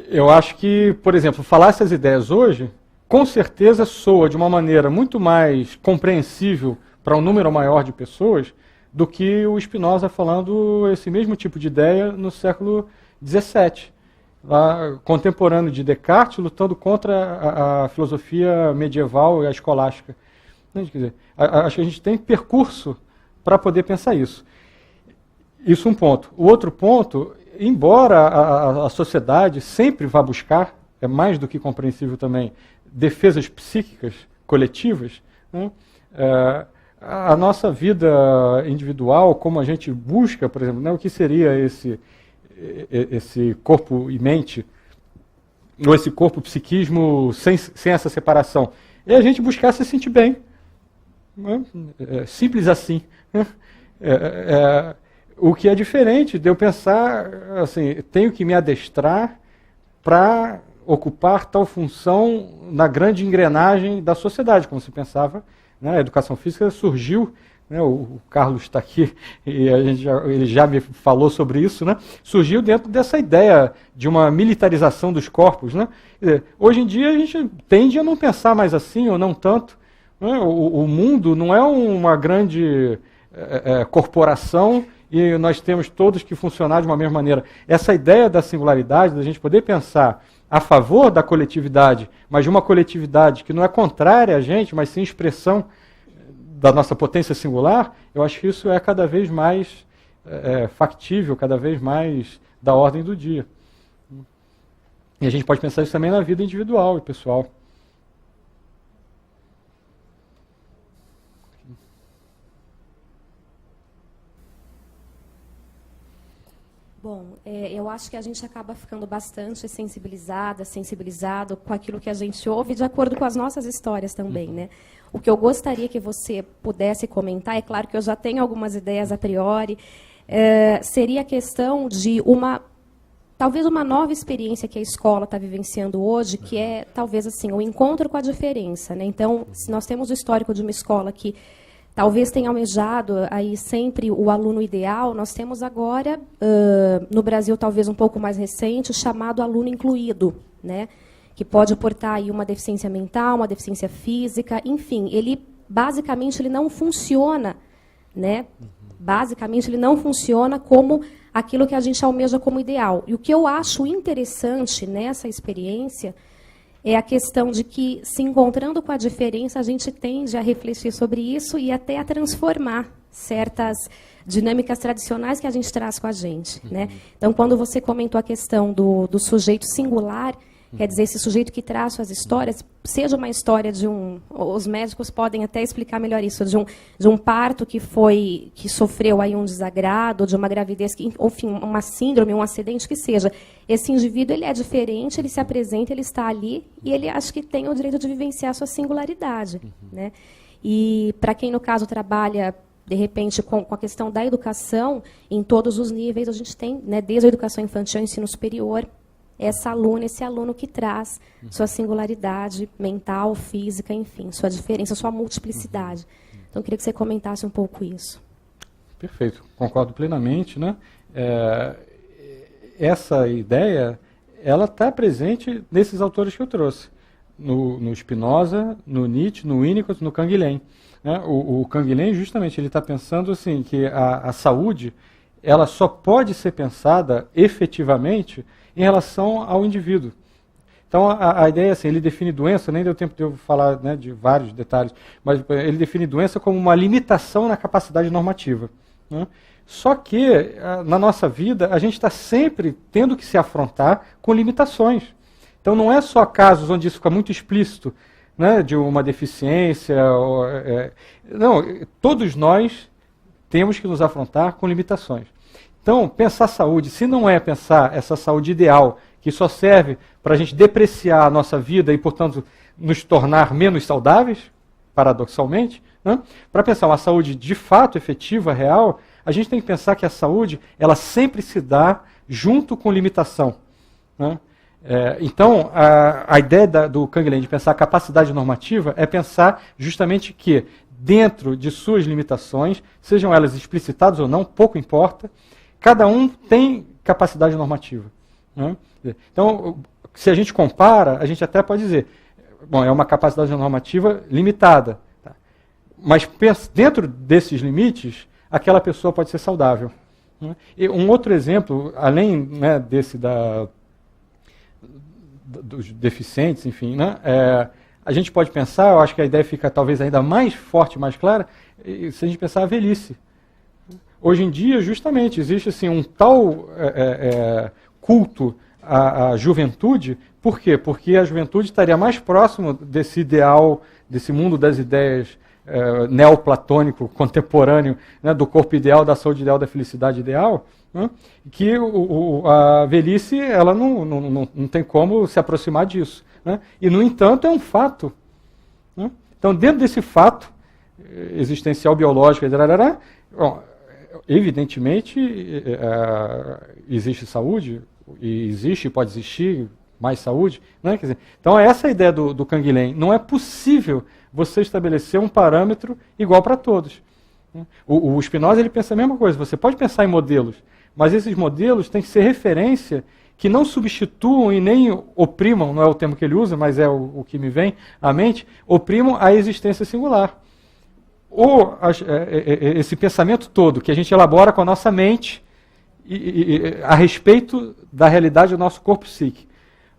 Eu acho que, por exemplo, falar essas ideias hoje, com certeza soa de uma maneira muito mais compreensível para um número maior de pessoas do que o Spinoza falando esse mesmo tipo de ideia no século XVII, lá, contemporâneo de Descartes, lutando contra a filosofia medieval e a escolástica. Quer dizer, acho que a gente tem percurso para poder pensar isso. Isso um ponto. O outro ponto, embora a sociedade sempre vá buscar, é mais do que compreensível também, defesas psíquicas coletivas, né? A nossa vida individual, como a gente busca, por exemplo, né, o que seria esse corpo e mente, ou esse corpo-psiquismo sem essa separação? É a gente buscar se sentir bem. Né? Simples assim. Né? O que é diferente de eu pensar assim, tenho que me adestrar para ocupar tal função na grande engrenagem da sociedade, como se pensava, né? A educação física surgiu, né? O Carlos está aqui e ele já me falou sobre isso, né? Surgiu dentro dessa ideia de uma militarização dos corpos. Né? Quer dizer, hoje em dia a gente tende a não pensar mais assim, ou não tanto. Né? O mundo não é uma grande corporação e nós temos todos que funcionar de uma mesma maneira. Essa ideia da singularidade, da gente poder pensar a favor da coletividade, mas de uma coletividade que não é contrária a gente, mas sim expressão da nossa potência singular, eu acho que isso é cada vez mais factível, cada vez mais da ordem do dia. E a gente pode pensar isso também na vida individual e pessoal. Bom, eu acho que a gente acaba ficando bastante sensibilizado com aquilo que a gente ouve, de acordo com as nossas histórias também, né? O que eu gostaria que você pudesse comentar, é claro que eu já tenho algumas ideias a priori, seria a questão de talvez uma nova experiência que a escola está vivenciando hoje, que é, talvez, assim, o encontro com a diferença, né? Então, se nós temos o histórico de uma escola que talvez tenha almejado aí sempre o aluno ideal, nós temos agora, no Brasil talvez um pouco mais recente, o chamado aluno incluído, né? Que pode portar aí uma deficiência mental, uma deficiência física, enfim, basicamente ele não funciona, né? Basicamente ele não funciona como aquilo que a gente almeja como ideal. E o que eu acho interessante nessa experiência é a questão de que, se encontrando com a diferença, a gente tende a refletir sobre isso e até a transformar certas dinâmicas tradicionais que a gente traz com a gente. Né? Então, quando você comentou a questão do sujeito singular, quer dizer, esse sujeito que traz suas histórias, seja uma história de os médicos podem até explicar melhor isso, de um parto que sofreu aí um desagrado, de uma gravidez, enfim, uma síndrome, um acidente que seja. Esse indivíduo, ele é diferente, ele se apresenta, ele está ali, e ele acho que tem o direito de vivenciar a sua singularidade. Né? E para quem, no caso, trabalha, de repente, com a questão da educação, em todos os níveis, a gente tem, né, desde a educação infantil ao ensino superior, esse aluno que traz sua singularidade mental, física, enfim, sua diferença, sua multiplicidade. Então, eu queria que você comentasse um pouco isso. Perfeito, concordo plenamente. Né? Essa ideia, ela está presente nesses autores que eu trouxe, no Spinoza, no Nietzsche, no Winnicott, no Canguilhem. Né? O Canguilhem, justamente, ele está pensando assim, que a saúde ela só pode ser pensada efetivamente em relação ao indivíduo. Então, a ideia é assim, ele define doença, nem deu tempo de eu falar, né, de vários detalhes, mas ele define doença como uma limitação na capacidade normativa. Né? Só que, na nossa vida, a gente está sempre tendo que se afrontar com limitações. Então, não é só casos onde isso fica muito explícito, né, de uma deficiência. Não, todos nós temos que nos afrontar com limitações. Então, pensar saúde, se não é pensar essa saúde ideal, que só serve para a gente depreciar a nossa vida e, portanto, nos tornar menos saudáveis, paradoxalmente, né? Para pensar uma saúde de fato efetiva, real, a gente tem que pensar que a saúde ela sempre se dá junto com limitação. Né? Então, a ideia do Canguilhem de pensar a capacidade normativa é pensar justamente que, dentro de suas limitações, sejam elas explicitadas ou não, pouco importa, cada um tem capacidade normativa. Né? Então, se a gente compara, a gente até pode dizer, bom, é uma capacidade normativa limitada. Tá? Mas dentro desses limites, aquela pessoa pode ser saudável. Né? E um outro exemplo, além, né, desse dos deficientes, enfim, né, a gente pode pensar, eu acho que a ideia fica talvez ainda mais forte, mais clara, se a gente pensar a velhice. Hoje em dia, justamente, existe assim, um tal culto à juventude. Por quê? Porque a juventude estaria mais próximo desse ideal, desse mundo das ideias neoplatônico, contemporâneo, né, do corpo ideal, da saúde ideal, da felicidade ideal, né, que a velhice ela não tem como se aproximar disso. Né, e, no entanto, é um fato. Né. Então, dentro desse fato existencial, biológico, bom, evidentemente, existe saúde, e existe, pode existir mais saúde. Né? Quer dizer, então, essa é a ideia do Canguilhem. Não é possível você estabelecer um parâmetro igual para todos. O Spinoza ele pensa a mesma coisa. Você pode pensar em modelos, mas esses modelos têm que ser referência que não substituam e nem oprimam, não é o termo que ele usa, mas é o que me vem à mente, oprimam a existência singular. Ou esse pensamento todo que a gente elabora com a nossa mente a respeito da realidade do nosso corpo psíquico.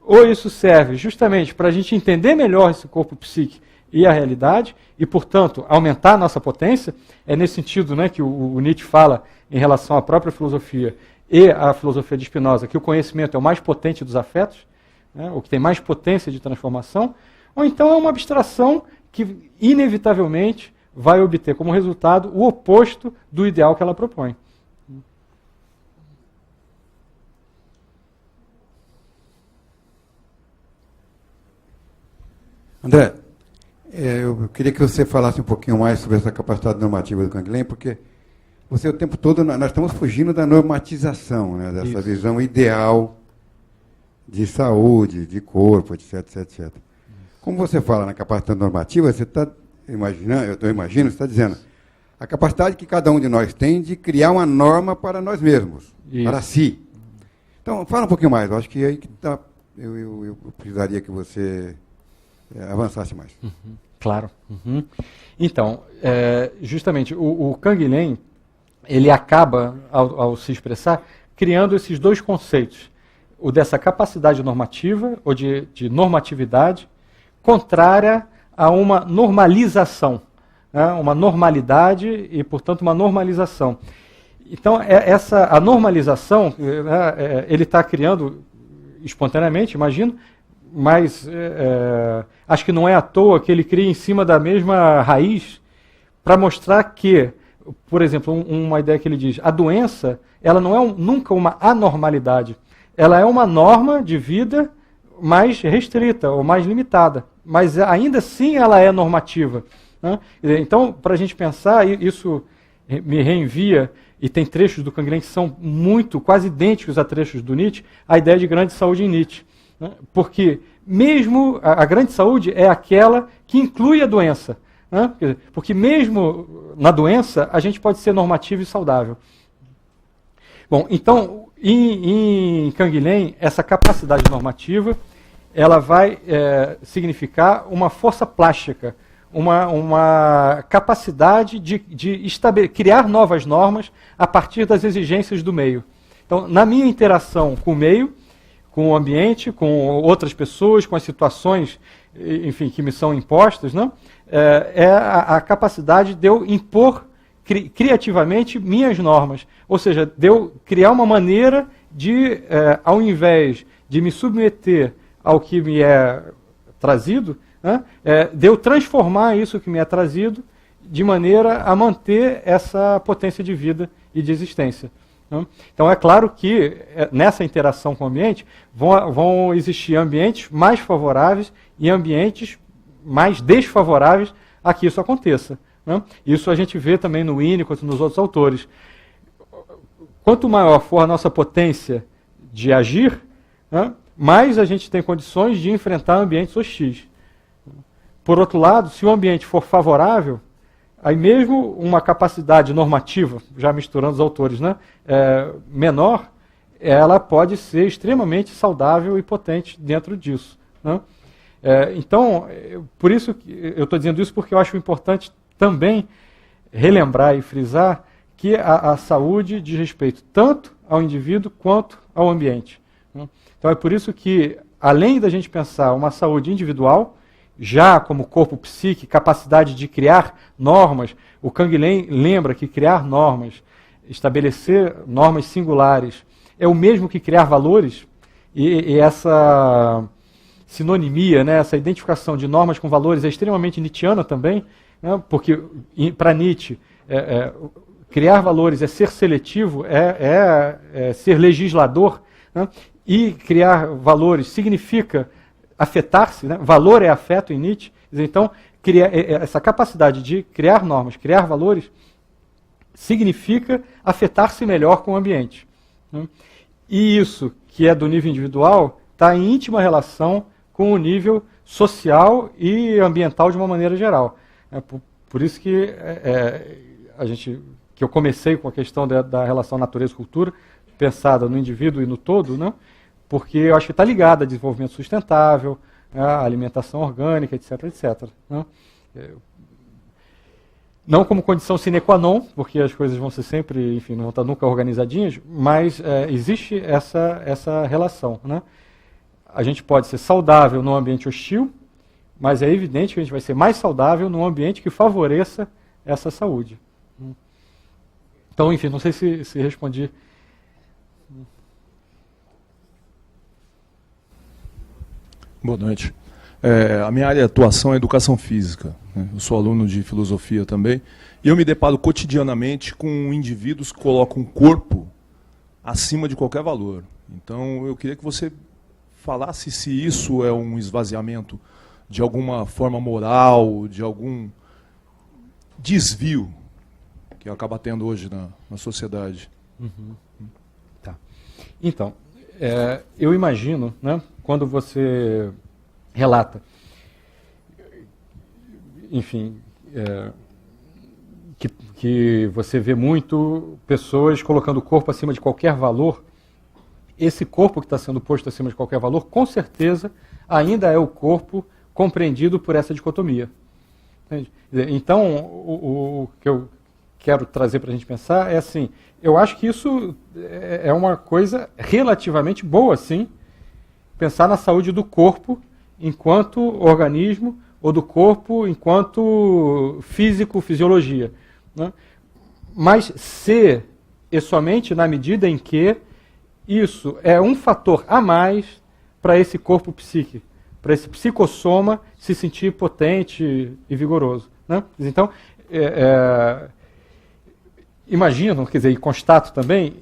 Ou isso serve justamente para a gente entender melhor esse corpo psíquico e a realidade, e, portanto, aumentar a nossa potência. É nesse sentido, né, que o Nietzsche fala em relação à própria filosofia e à filosofia de Spinoza, que o conhecimento é o mais potente dos afetos, né, o que tem mais potência de transformação. Ou então é uma abstração que, inevitavelmente, vai obter como resultado o oposto do ideal que ela propõe. André, eu queria que você falasse um pouquinho mais sobre essa capacidade normativa do Canguilhem, porque você o tempo todo, nós estamos fugindo da normatização, né, dessa visão ideal de saúde, de corpo, etc, etc, etc. Como você fala na capacidade normativa, você está imaginando, eu imagino, você está dizendo a capacidade que cada um de nós tem de criar uma norma para nós mesmos, para si. Então, fala um pouquinho mais, eu acho que aí que tá, eu precisaria que você avançasse mais. Claro. Então, justamente, o Canguilhem, ele acaba, ao se expressar, criando esses dois conceitos. O dessa capacidade normativa, ou de normatividade, contrária a uma normalização. Né? Uma normalidade e, portanto, uma normalização. Então, a normalização, ele está criando espontaneamente, imagino, mas acho que não é à toa que ele cria em cima da mesma raiz para mostrar que, por exemplo, uma ideia que ele diz, a doença ela não é nunca uma anormalidade, ela é uma norma de vida mais restrita ou mais limitada, mas ainda assim ela é normativa. Né? Então, para a gente pensar, isso me reenvia, e tem trechos do Canguilhem que são quase idênticos a trechos do Nietzsche, a ideia de grande saúde em Nietzsche. Porque mesmo a grande saúde é aquela que inclui a doença. Né? Porque mesmo na doença, a gente pode ser normativo e saudável. Bom, então, em Canguilhem, essa capacidade normativa, ela vai significar uma força plástica, uma capacidade de criar novas normas a partir das exigências do meio. Então, na minha interação com o meio, com o ambiente, com outras pessoas, com as situações, enfim, que me são impostas, né? É a capacidade de eu impor criativamente minhas normas. Ou seja, de eu criar uma maneira de, ao invés de me submeter ao que me é trazido, né? De eu transformar isso que me é trazido de maneira a manter essa potência de vida e de existência. Então, é claro que nessa interação com o ambiente vão existir ambientes mais favoráveis e ambientes mais desfavoráveis a que isso aconteça. Né? Isso a gente vê também no Winnicott e nos outros autores. Quanto maior for a nossa potência de agir, né, mais a gente tem condições de enfrentar ambientes hostis. Por outro lado, se o ambiente for favorável, aí mesmo uma capacidade normativa, já misturando os autores, né, menor, ela pode ser extremamente saudável e potente dentro disso. Né? Então, por isso que eu estou dizendo isso, porque eu acho importante também relembrar e frisar que a saúde diz respeito tanto ao indivíduo quanto ao ambiente. Né? Então é por isso que, além da gente pensar uma saúde individual, já como corpo psíquico, capacidade de criar normas, o Canguilhem lembra que criar normas estabelecer normas singulares, é o mesmo que criar valores, e essa sinonimia, né, essa identificação de normas com valores é extremamente nietzschiana também, né, porque para Nietzsche, criar valores é ser seletivo, é ser legislador, né, e criar valores significa afetar-se, né, valor é afeto em Nietzsche, então essa capacidade de criar normas, criar valores, significa afetar-se melhor com o ambiente. Né? E isso, que é do nível individual, está em íntima relação com o nível social e ambiental de uma maneira geral. Por isso que que eu comecei com a questão da relação natureza-cultura, pensada no indivíduo e no todo, né? Porque eu acho que está ligada a desenvolvimento sustentável, a alimentação orgânica, etc., etc. Né? Não como condição sine qua non, porque as coisas vão ser sempre, enfim, não vão estar nunca organizadinhas, mas existe essa relação. Né? A gente pode ser saudável num ambiente hostil, mas é evidente que a gente vai ser mais saudável num ambiente que favoreça essa saúde. Então, enfim, não sei se respondi. Boa noite. A minha área de atuação é educação física. Né? Eu sou aluno de filosofia também. E eu me deparo cotidianamente com indivíduos que colocam o corpo acima de qualquer valor. Então, eu queria que você falasse se isso é um esvaziamento de alguma forma moral, de algum desvio que acaba tendo hoje na sociedade. Uhum. Tá. Então, eu imagino, né, quando você relata, enfim, que você vê muito pessoas colocando o corpo acima de qualquer valor, esse corpo que está sendo posto acima de qualquer valor, com certeza, ainda é o corpo compreendido por essa dicotomia. Entende? Então, o que eu quero trazer para a gente pensar é assim, eu acho que isso é uma coisa relativamente boa, sim, pensar na saúde do corpo enquanto organismo, ou do corpo enquanto físico, fisiologia. Né? Mas se e somente na medida em que isso é um fator a mais para esse corpo psíquico, para esse psicossoma se sentir potente e vigoroso. Né? Então, imagino, quer dizer, e constato também,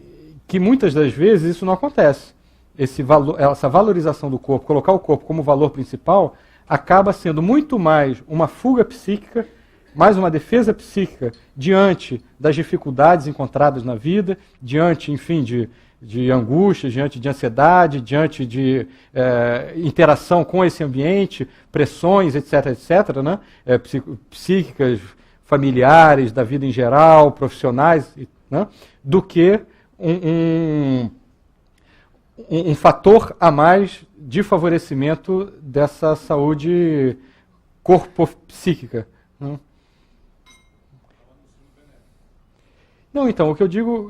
que muitas das vezes isso não acontece. Essa valorização do corpo, colocar o corpo como valor principal, acaba sendo muito mais uma fuga psíquica, mais uma defesa psíquica diante das dificuldades encontradas na vida, diante, enfim, de angústia, diante de ansiedade, diante de interação com esse ambiente, pressões, etc., etc., né? Psíquicas, familiares, da vida em geral, profissionais, né? Do que um fator a mais de favorecimento dessa saúde corpo-psíquica. Né? Não, então, o que eu digo,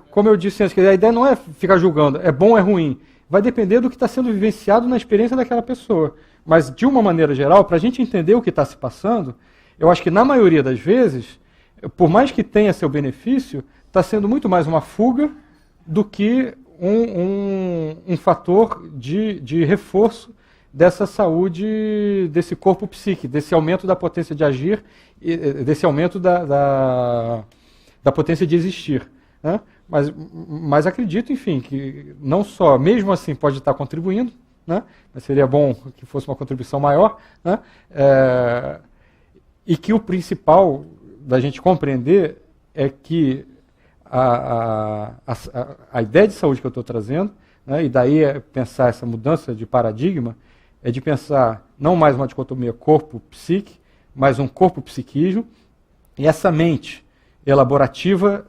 como eu disse antes, a ideia não é ficar julgando, é bom ou é ruim. Vai depender do que está sendo vivenciado na experiência daquela pessoa. Mas, de uma maneira geral, para a gente entender o que está se passando, eu acho que, na maioria das vezes, por mais que tenha seu benefício, está sendo muito mais uma fuga do que um fator de reforço dessa saúde, desse corpo psíquico, desse aumento da potência de agir, desse aumento da potência de existir. Né? Mas acredito, enfim, que não só, mesmo assim, pode estar contribuindo, né? Mas seria bom que fosse uma contribuição maior, né? E que o principal da gente compreender é que a ideia de saúde que eu estou trazendo, né, e daí pensar essa mudança de paradigma, é de pensar não mais uma dicotomia corpo-psique, mas um corpo-psiquismo, e essa mente elaborativa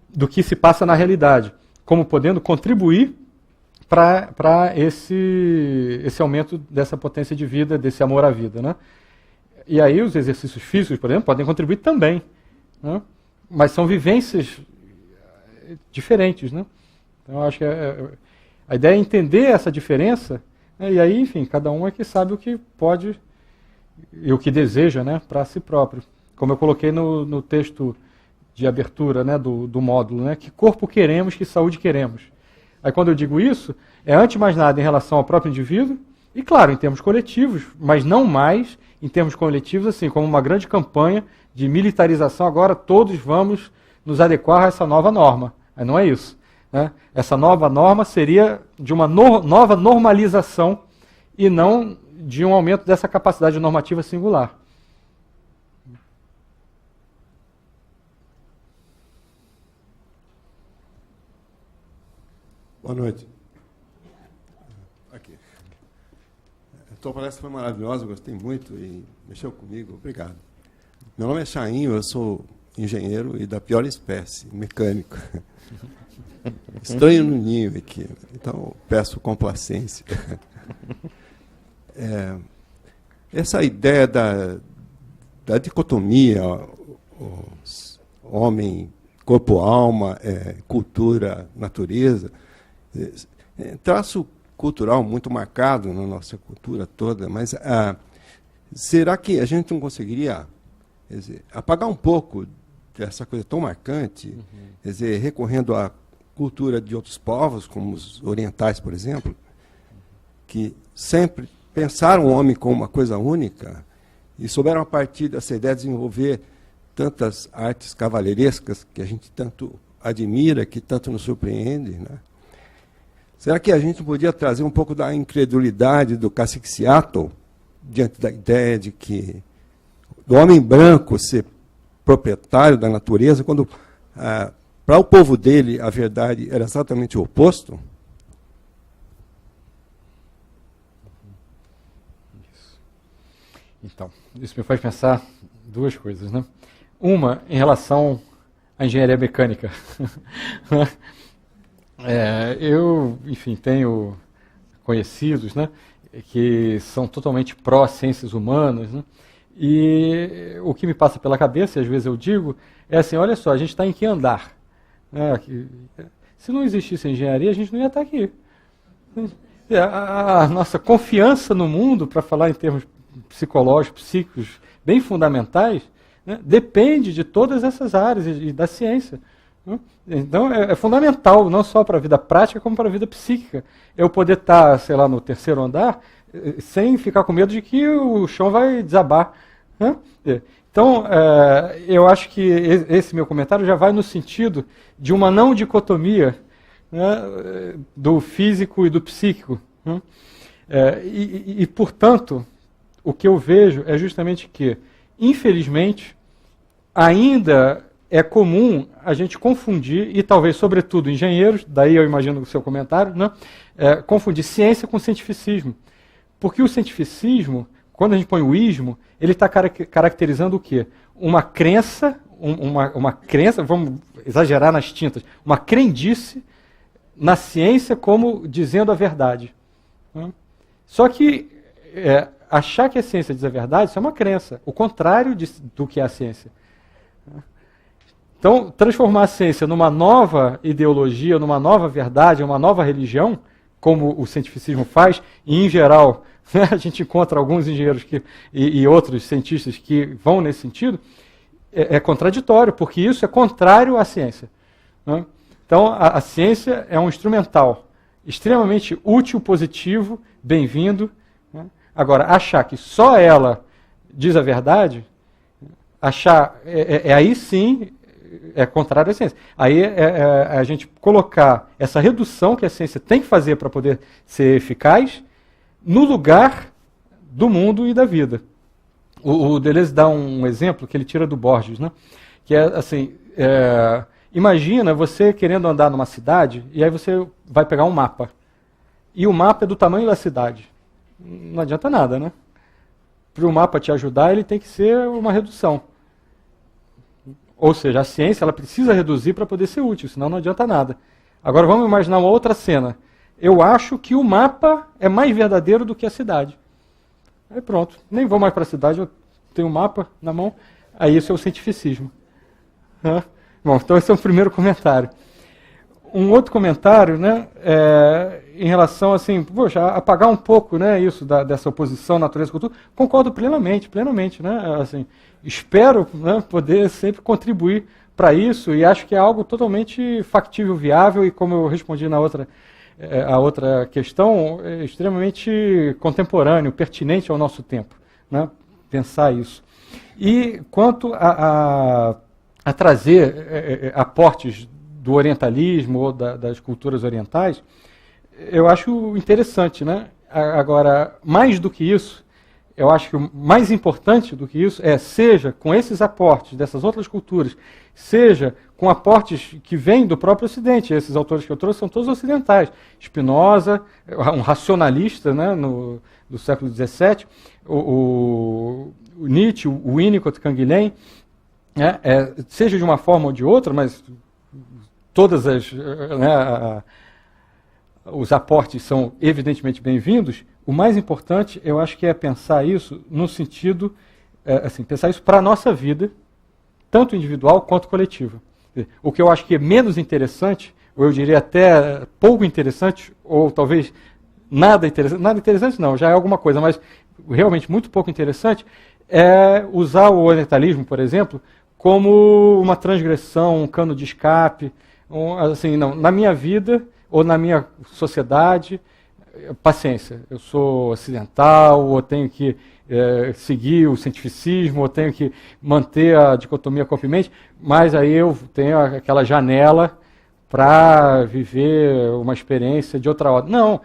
do que se passa na realidade, como podendo contribuir para esse aumento dessa potência de vida, desse amor à vida. Né? E aí os exercícios físicos, por exemplo, podem contribuir também, né? Mas são vivências diferentes. Né? Então, eu acho que a ideia é entender essa diferença, né? E aí, enfim, cada um é que sabe o que pode e o que deseja, né, para si próprio. Como eu coloquei no texto de abertura, né, do módulo, né? Que corpo queremos, que saúde queremos. Aí quando eu digo isso, é antes de mais nada em relação ao próprio indivíduo, e claro, em termos coletivos, mas não mais em termos coletivos, assim, como uma grande campanha de militarização, agora todos vamos nos adequar a essa nova norma. Aí não é isso. Né? Essa nova norma seria de uma nova normalização e não de um aumento dessa capacidade normativa singular. Boa noite. Aqui. A tua palestra foi maravilhosa, eu gostei muito e mexeu comigo. Obrigado. Meu nome é Chainho, eu sou engenheiro e da pior espécie, mecânico. Estranho no ninho aqui, então peço complacência. Essa ideia da dicotomia, homem, corpo-alma, cultura, natureza, traço cultural muito marcado na nossa cultura toda, mas será que a gente não conseguiria, quer dizer, apagar um pouco dessa coisa tão marcante, quer dizer, recorrendo à cultura de outros povos, como os orientais, por exemplo, que sempre pensaram o homem como uma coisa única e souberam, a partir dessa ideia, desenvolver tantas artes cavalheirescas que a gente tanto admira, que tanto nos surpreende, né? Será que a gente podia trazer um pouco da incredulidade do cacique Seattle diante da ideia de que do homem branco ser proprietário da natureza, quando para o povo dele a verdade era exatamente o oposto? Então, isso me faz pensar duas coisas, né? Uma, em relação à engenharia mecânica. Eu, enfim, tenho conhecidos, né, que são totalmente pró-ciências humanas, né, e o que me passa pela cabeça, e às vezes eu digo, é assim, olha só, a gente está em que andar? Se não existisse engenharia, a gente não ia estar aqui. A nossa confiança no mundo, para falar em termos psicológicos, psíquicos, bem fundamentais, né, depende de todas essas áreas e da ciência. Então é fundamental, não só para a vida prática, como para a vida psíquica. Eu poder estar, sei lá, no terceiro andar, sem ficar com medo de que o chão vai desabar. Né? Então, eu acho que esse meu comentário já vai no sentido de uma não dicotomia, né, do físico e do psíquico. Né? Portanto, o que eu vejo é justamente que, infelizmente, ainda é comum a gente confundir, e talvez, sobretudo, engenheiros, daí eu imagino o seu comentário, né, confundir ciência com cientificismo. Porque o cientificismo, quando a gente põe o ismo, ele está caracterizando o quê? Uma crença, uma crença, vamos exagerar nas tintas, uma crendice na ciência como dizendo a verdade. Né? Só que achar que a ciência diz a verdade, isso é uma crença, o contrário do que é a ciência. Então, transformar a ciência numa nova ideologia, numa nova verdade, uma nova religião, como o cientificismo faz, e em geral, né, a gente encontra alguns engenheiros e outros cientistas que vão nesse sentido, é contraditório, porque isso é contrário à ciência. Né? Então, a ciência é um instrumental extremamente útil, positivo, bem-vindo. Né? Agora, achar que só ela diz a verdade, achar, aí sim, é contrário à ciência. Aí a gente colocar essa redução que a ciência tem que fazer para poder ser eficaz no lugar do mundo e da vida. O Deleuze dá um exemplo que ele tira do Borges, né? Que é assim, imagina você querendo andar numa cidade e aí você vai pegar um mapa. E o mapa é do tamanho da cidade. Não adianta nada, né? Para o mapa te ajudar, ele tem que ser uma redução. Ou seja, a ciência ela precisa reduzir para poder ser útil, senão não adianta nada. Agora vamos imaginar uma outra cena. Eu acho que o mapa é mais verdadeiro do que a cidade. Aí pronto, nem vou mais para a cidade, eu tenho um mapa na mão. Aí isso é o cientificismo. Bom, então esse é o primeiro comentário. Um outro comentário, né, em relação assim, poxa, apagar um pouco, né, isso dessa oposição natureza-cultura, concordo plenamente, né, assim, espero, né, poder sempre contribuir para isso, e acho que é algo totalmente factível, viável, e como eu respondi na outra, a outra questão, é extremamente contemporâneo, pertinente ao nosso tempo, né? Pensar isso. E quanto a trazer aportes do orientalismo ou das culturas orientais, eu acho interessante, né? Agora, mais do que isso, eu acho que o mais importante do que isso seja com esses aportes dessas outras culturas, seja com aportes que vêm do próprio Ocidente. Esses autores que eu trouxe são todos ocidentais. Spinoza, um racionalista, né, do século XVII, o Nietzsche, o Winnicott, Canguilhem, seja de uma forma ou de outra, mas todas os aportes são evidentemente bem-vindos. O mais importante, eu acho que é pensar isso no sentido, pensar isso para a nossa vida, tanto individual quanto coletiva. O que eu acho que é menos interessante, ou eu diria até pouco interessante, ou talvez nada interessante não, já é alguma coisa, mas realmente muito pouco interessante, é usar o orientalismo, por exemplo, como uma transgressão, um cano de escape, na minha vida ou na minha sociedade. Paciência, eu sou ocidental, ou tenho que seguir o cientificismo, ou tenho que manter a dicotomia corpo e mente, mas aí eu tenho aquela janela para viver uma experiência de outra ordem. Não,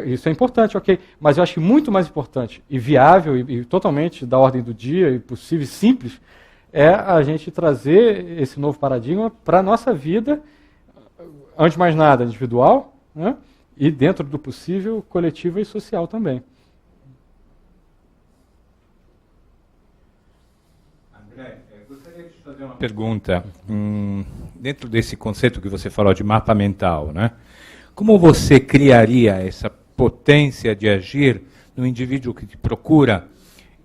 isso é importante, ok, mas eu acho muito mais importante e viável e totalmente da ordem do dia e possível e simples é a gente trazer esse novo paradigma para a nossa vida, antes de mais nada, individual, né? E, dentro do possível, coletiva e social também. André, gostaria de te fazer uma pergunta. Dentro desse conceito que você falou de mapa mental, né? Como você criaria essa potência de agir no indivíduo que te procura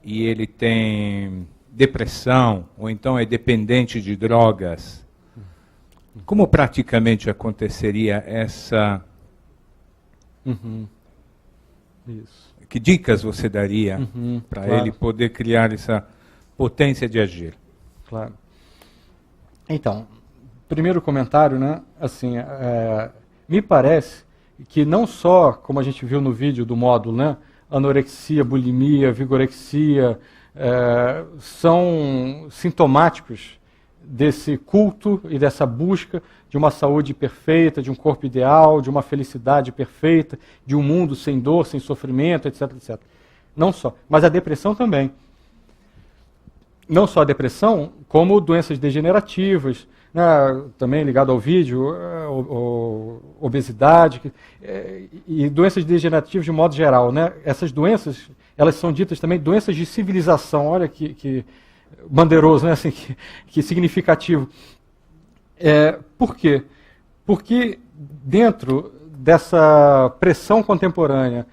e ele tem depressão, ou então é dependente de drogas? Como praticamente aconteceria essa... Isso. Que dicas você daria para ele poder criar essa potência de agir? Claro. Então, primeiro comentário, né? Assim, me parece que não só, como a gente viu no vídeo do módulo, né? Anorexia, bulimia, vigorexia, são sintomáticos desse culto e dessa busca de uma saúde perfeita, de um corpo ideal, de uma felicidade perfeita, de um mundo sem dor, sem sofrimento, etc, etc. Não só, mas a depressão também. Não só a depressão, como doenças degenerativas, né, também ligado ao vídeo, obesidade, e doenças degenerativas de modo geral, né? Essas doenças, elas são ditas também doenças de civilização. Olha que bandeiroso, né? Assim, que significativo. Por quê? Porque dentro dessa pressão contemporânea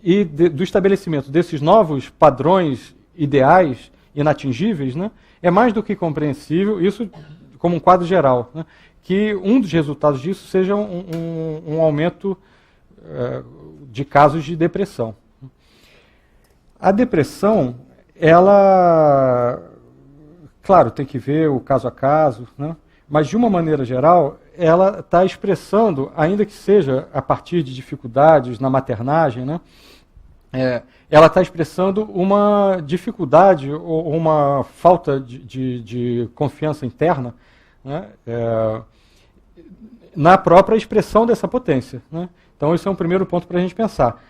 e do estabelecimento desses novos padrões ideais inatingíveis, né, é mais do que compreensível, isso como um quadro geral, né, que um dos resultados disso seja um aumento de casos de depressão. A depressão, ela, claro, tem que ver o caso a caso, né? Mas, de uma maneira geral, ela está expressando, ainda que seja a partir de dificuldades na maternagem, né? Ela está expressando uma dificuldade ou uma falta de confiança interna, né? Na própria expressão dessa potência, né? Então, esse é um primeiro ponto para a gente pensar.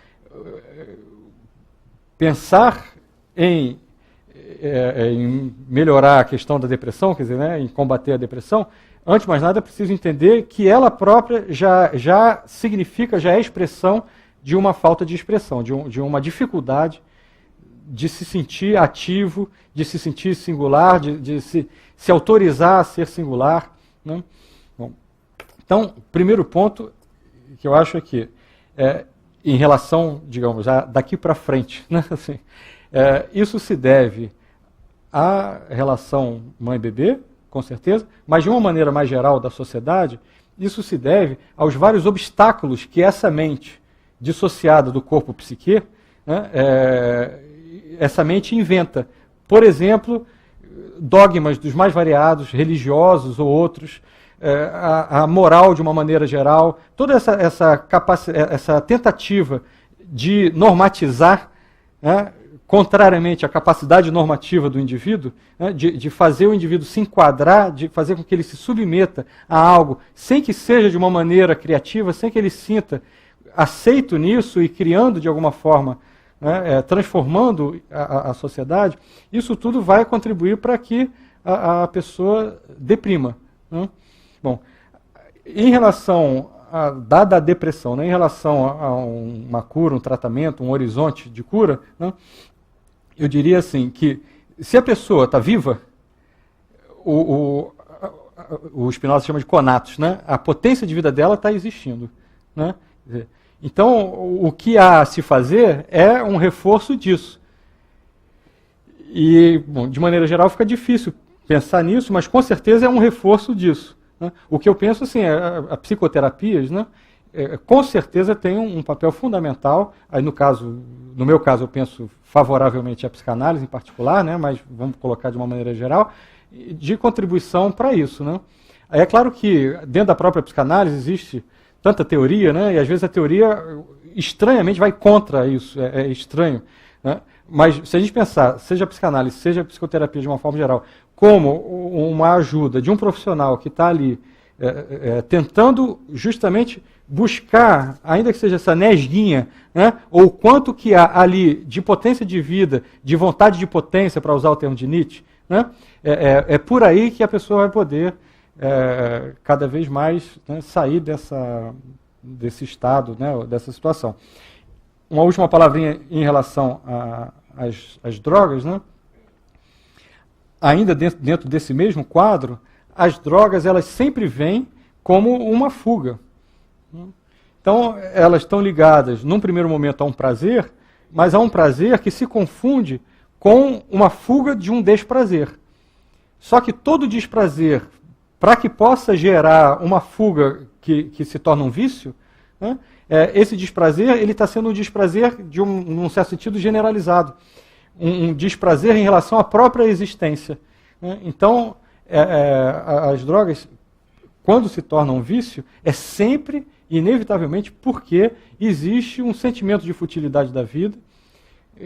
Pensar em melhorar a questão da depressão, quer dizer, né, em combater a depressão, antes de mais nada é preciso entender que ela própria já significa, já é expressão de uma falta de expressão, de uma dificuldade de se sentir ativo, de se sentir singular, de se autorizar a ser singular, né? Bom, então, primeiro ponto que eu acho é que, em relação, digamos, daqui para frente, né, assim, isso se deve à relação mãe-bebê, com certeza, mas de uma maneira mais geral da sociedade, isso se deve aos vários obstáculos que essa mente dissociada do corpo-psique, né, essa mente inventa. Por exemplo, dogmas dos mais variados, religiosos ou outros, a moral de uma maneira geral, toda essa tentativa de normatizar, né, contrariamente à capacidade normativa do indivíduo, né, de fazer o indivíduo se enquadrar, de fazer com que ele se submeta a algo, sem que seja de uma maneira criativa, sem que ele sinta aceito nisso e criando de alguma forma, né, transformando a sociedade, isso tudo vai contribuir para que a pessoa deprima. Né? Bom, em relação dada a depressão, né, em relação a uma cura, um tratamento, um horizonte de cura, né, eu diria assim, que se a pessoa está viva, o Spinoza chama de conatos, né, a potência de vida dela está existindo. Né? Então, o que há a se fazer é um reforço disso. E, bom, de maneira geral, fica difícil pensar nisso, mas com certeza é um reforço disso. Né? O que eu penso, assim, a psicoterapias, né, com certeza tem um papel fundamental. Aí, no meu caso, eu penso favoravelmente à psicanálise em particular, né, mas vamos colocar de uma maneira geral, de contribuição para isso. Né? Aí é claro que dentro da própria psicanálise existe tanta teoria, né, e às vezes a teoria estranhamente vai contra isso, é estranho. Né? Mas se a gente pensar, seja a psicanálise, seja a psicoterapia de uma forma geral, como uma ajuda de um profissional que está ali tentando justamente buscar, ainda que seja essa nesguinha, né, ou quanto que há ali de potência de vida, de vontade de potência, para usar o termo de Nietzsche, né, é por aí que a pessoa vai poder cada vez mais, né, sair desse estado, né, dessa situação. Uma última palavrinha em relação às drogas, né? Ainda dentro desse mesmo quadro, as drogas elas sempre vêm como uma fuga. Então, elas estão ligadas, num primeiro momento, a um prazer, mas a um prazer que se confunde com uma fuga de um desprazer. Só que todo desprazer, para que possa gerar uma fuga que se torna um vício, né, esse desprazer ele está sendo um desprazer num certo sentido generalizado. Um desprazer em relação à própria existência. Né? Então, as drogas, quando se tornam um vício, é sempre, inevitavelmente, porque existe um sentimento de futilidade da vida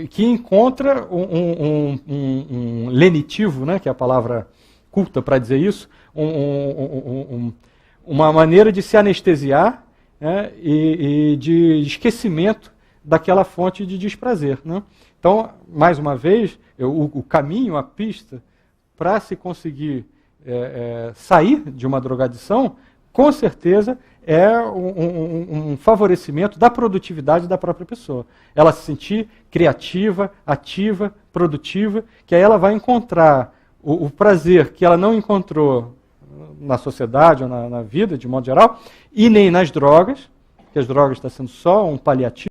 que encontra um lenitivo, né, que é a palavra culta para dizer isso, uma maneira de se anestesiar, né, e de esquecimento daquela fonte de desprazer. Né? Então, mais uma vez, o caminho, a pista, para se conseguir sair de uma drogadição, com certeza é um favorecimento da produtividade da própria pessoa. Ela se sentir criativa, ativa, produtiva, que aí ela vai encontrar o prazer que ela não encontrou na sociedade ou na vida, de modo geral, e nem nas drogas, que as drogas estão sendo só um paliativo.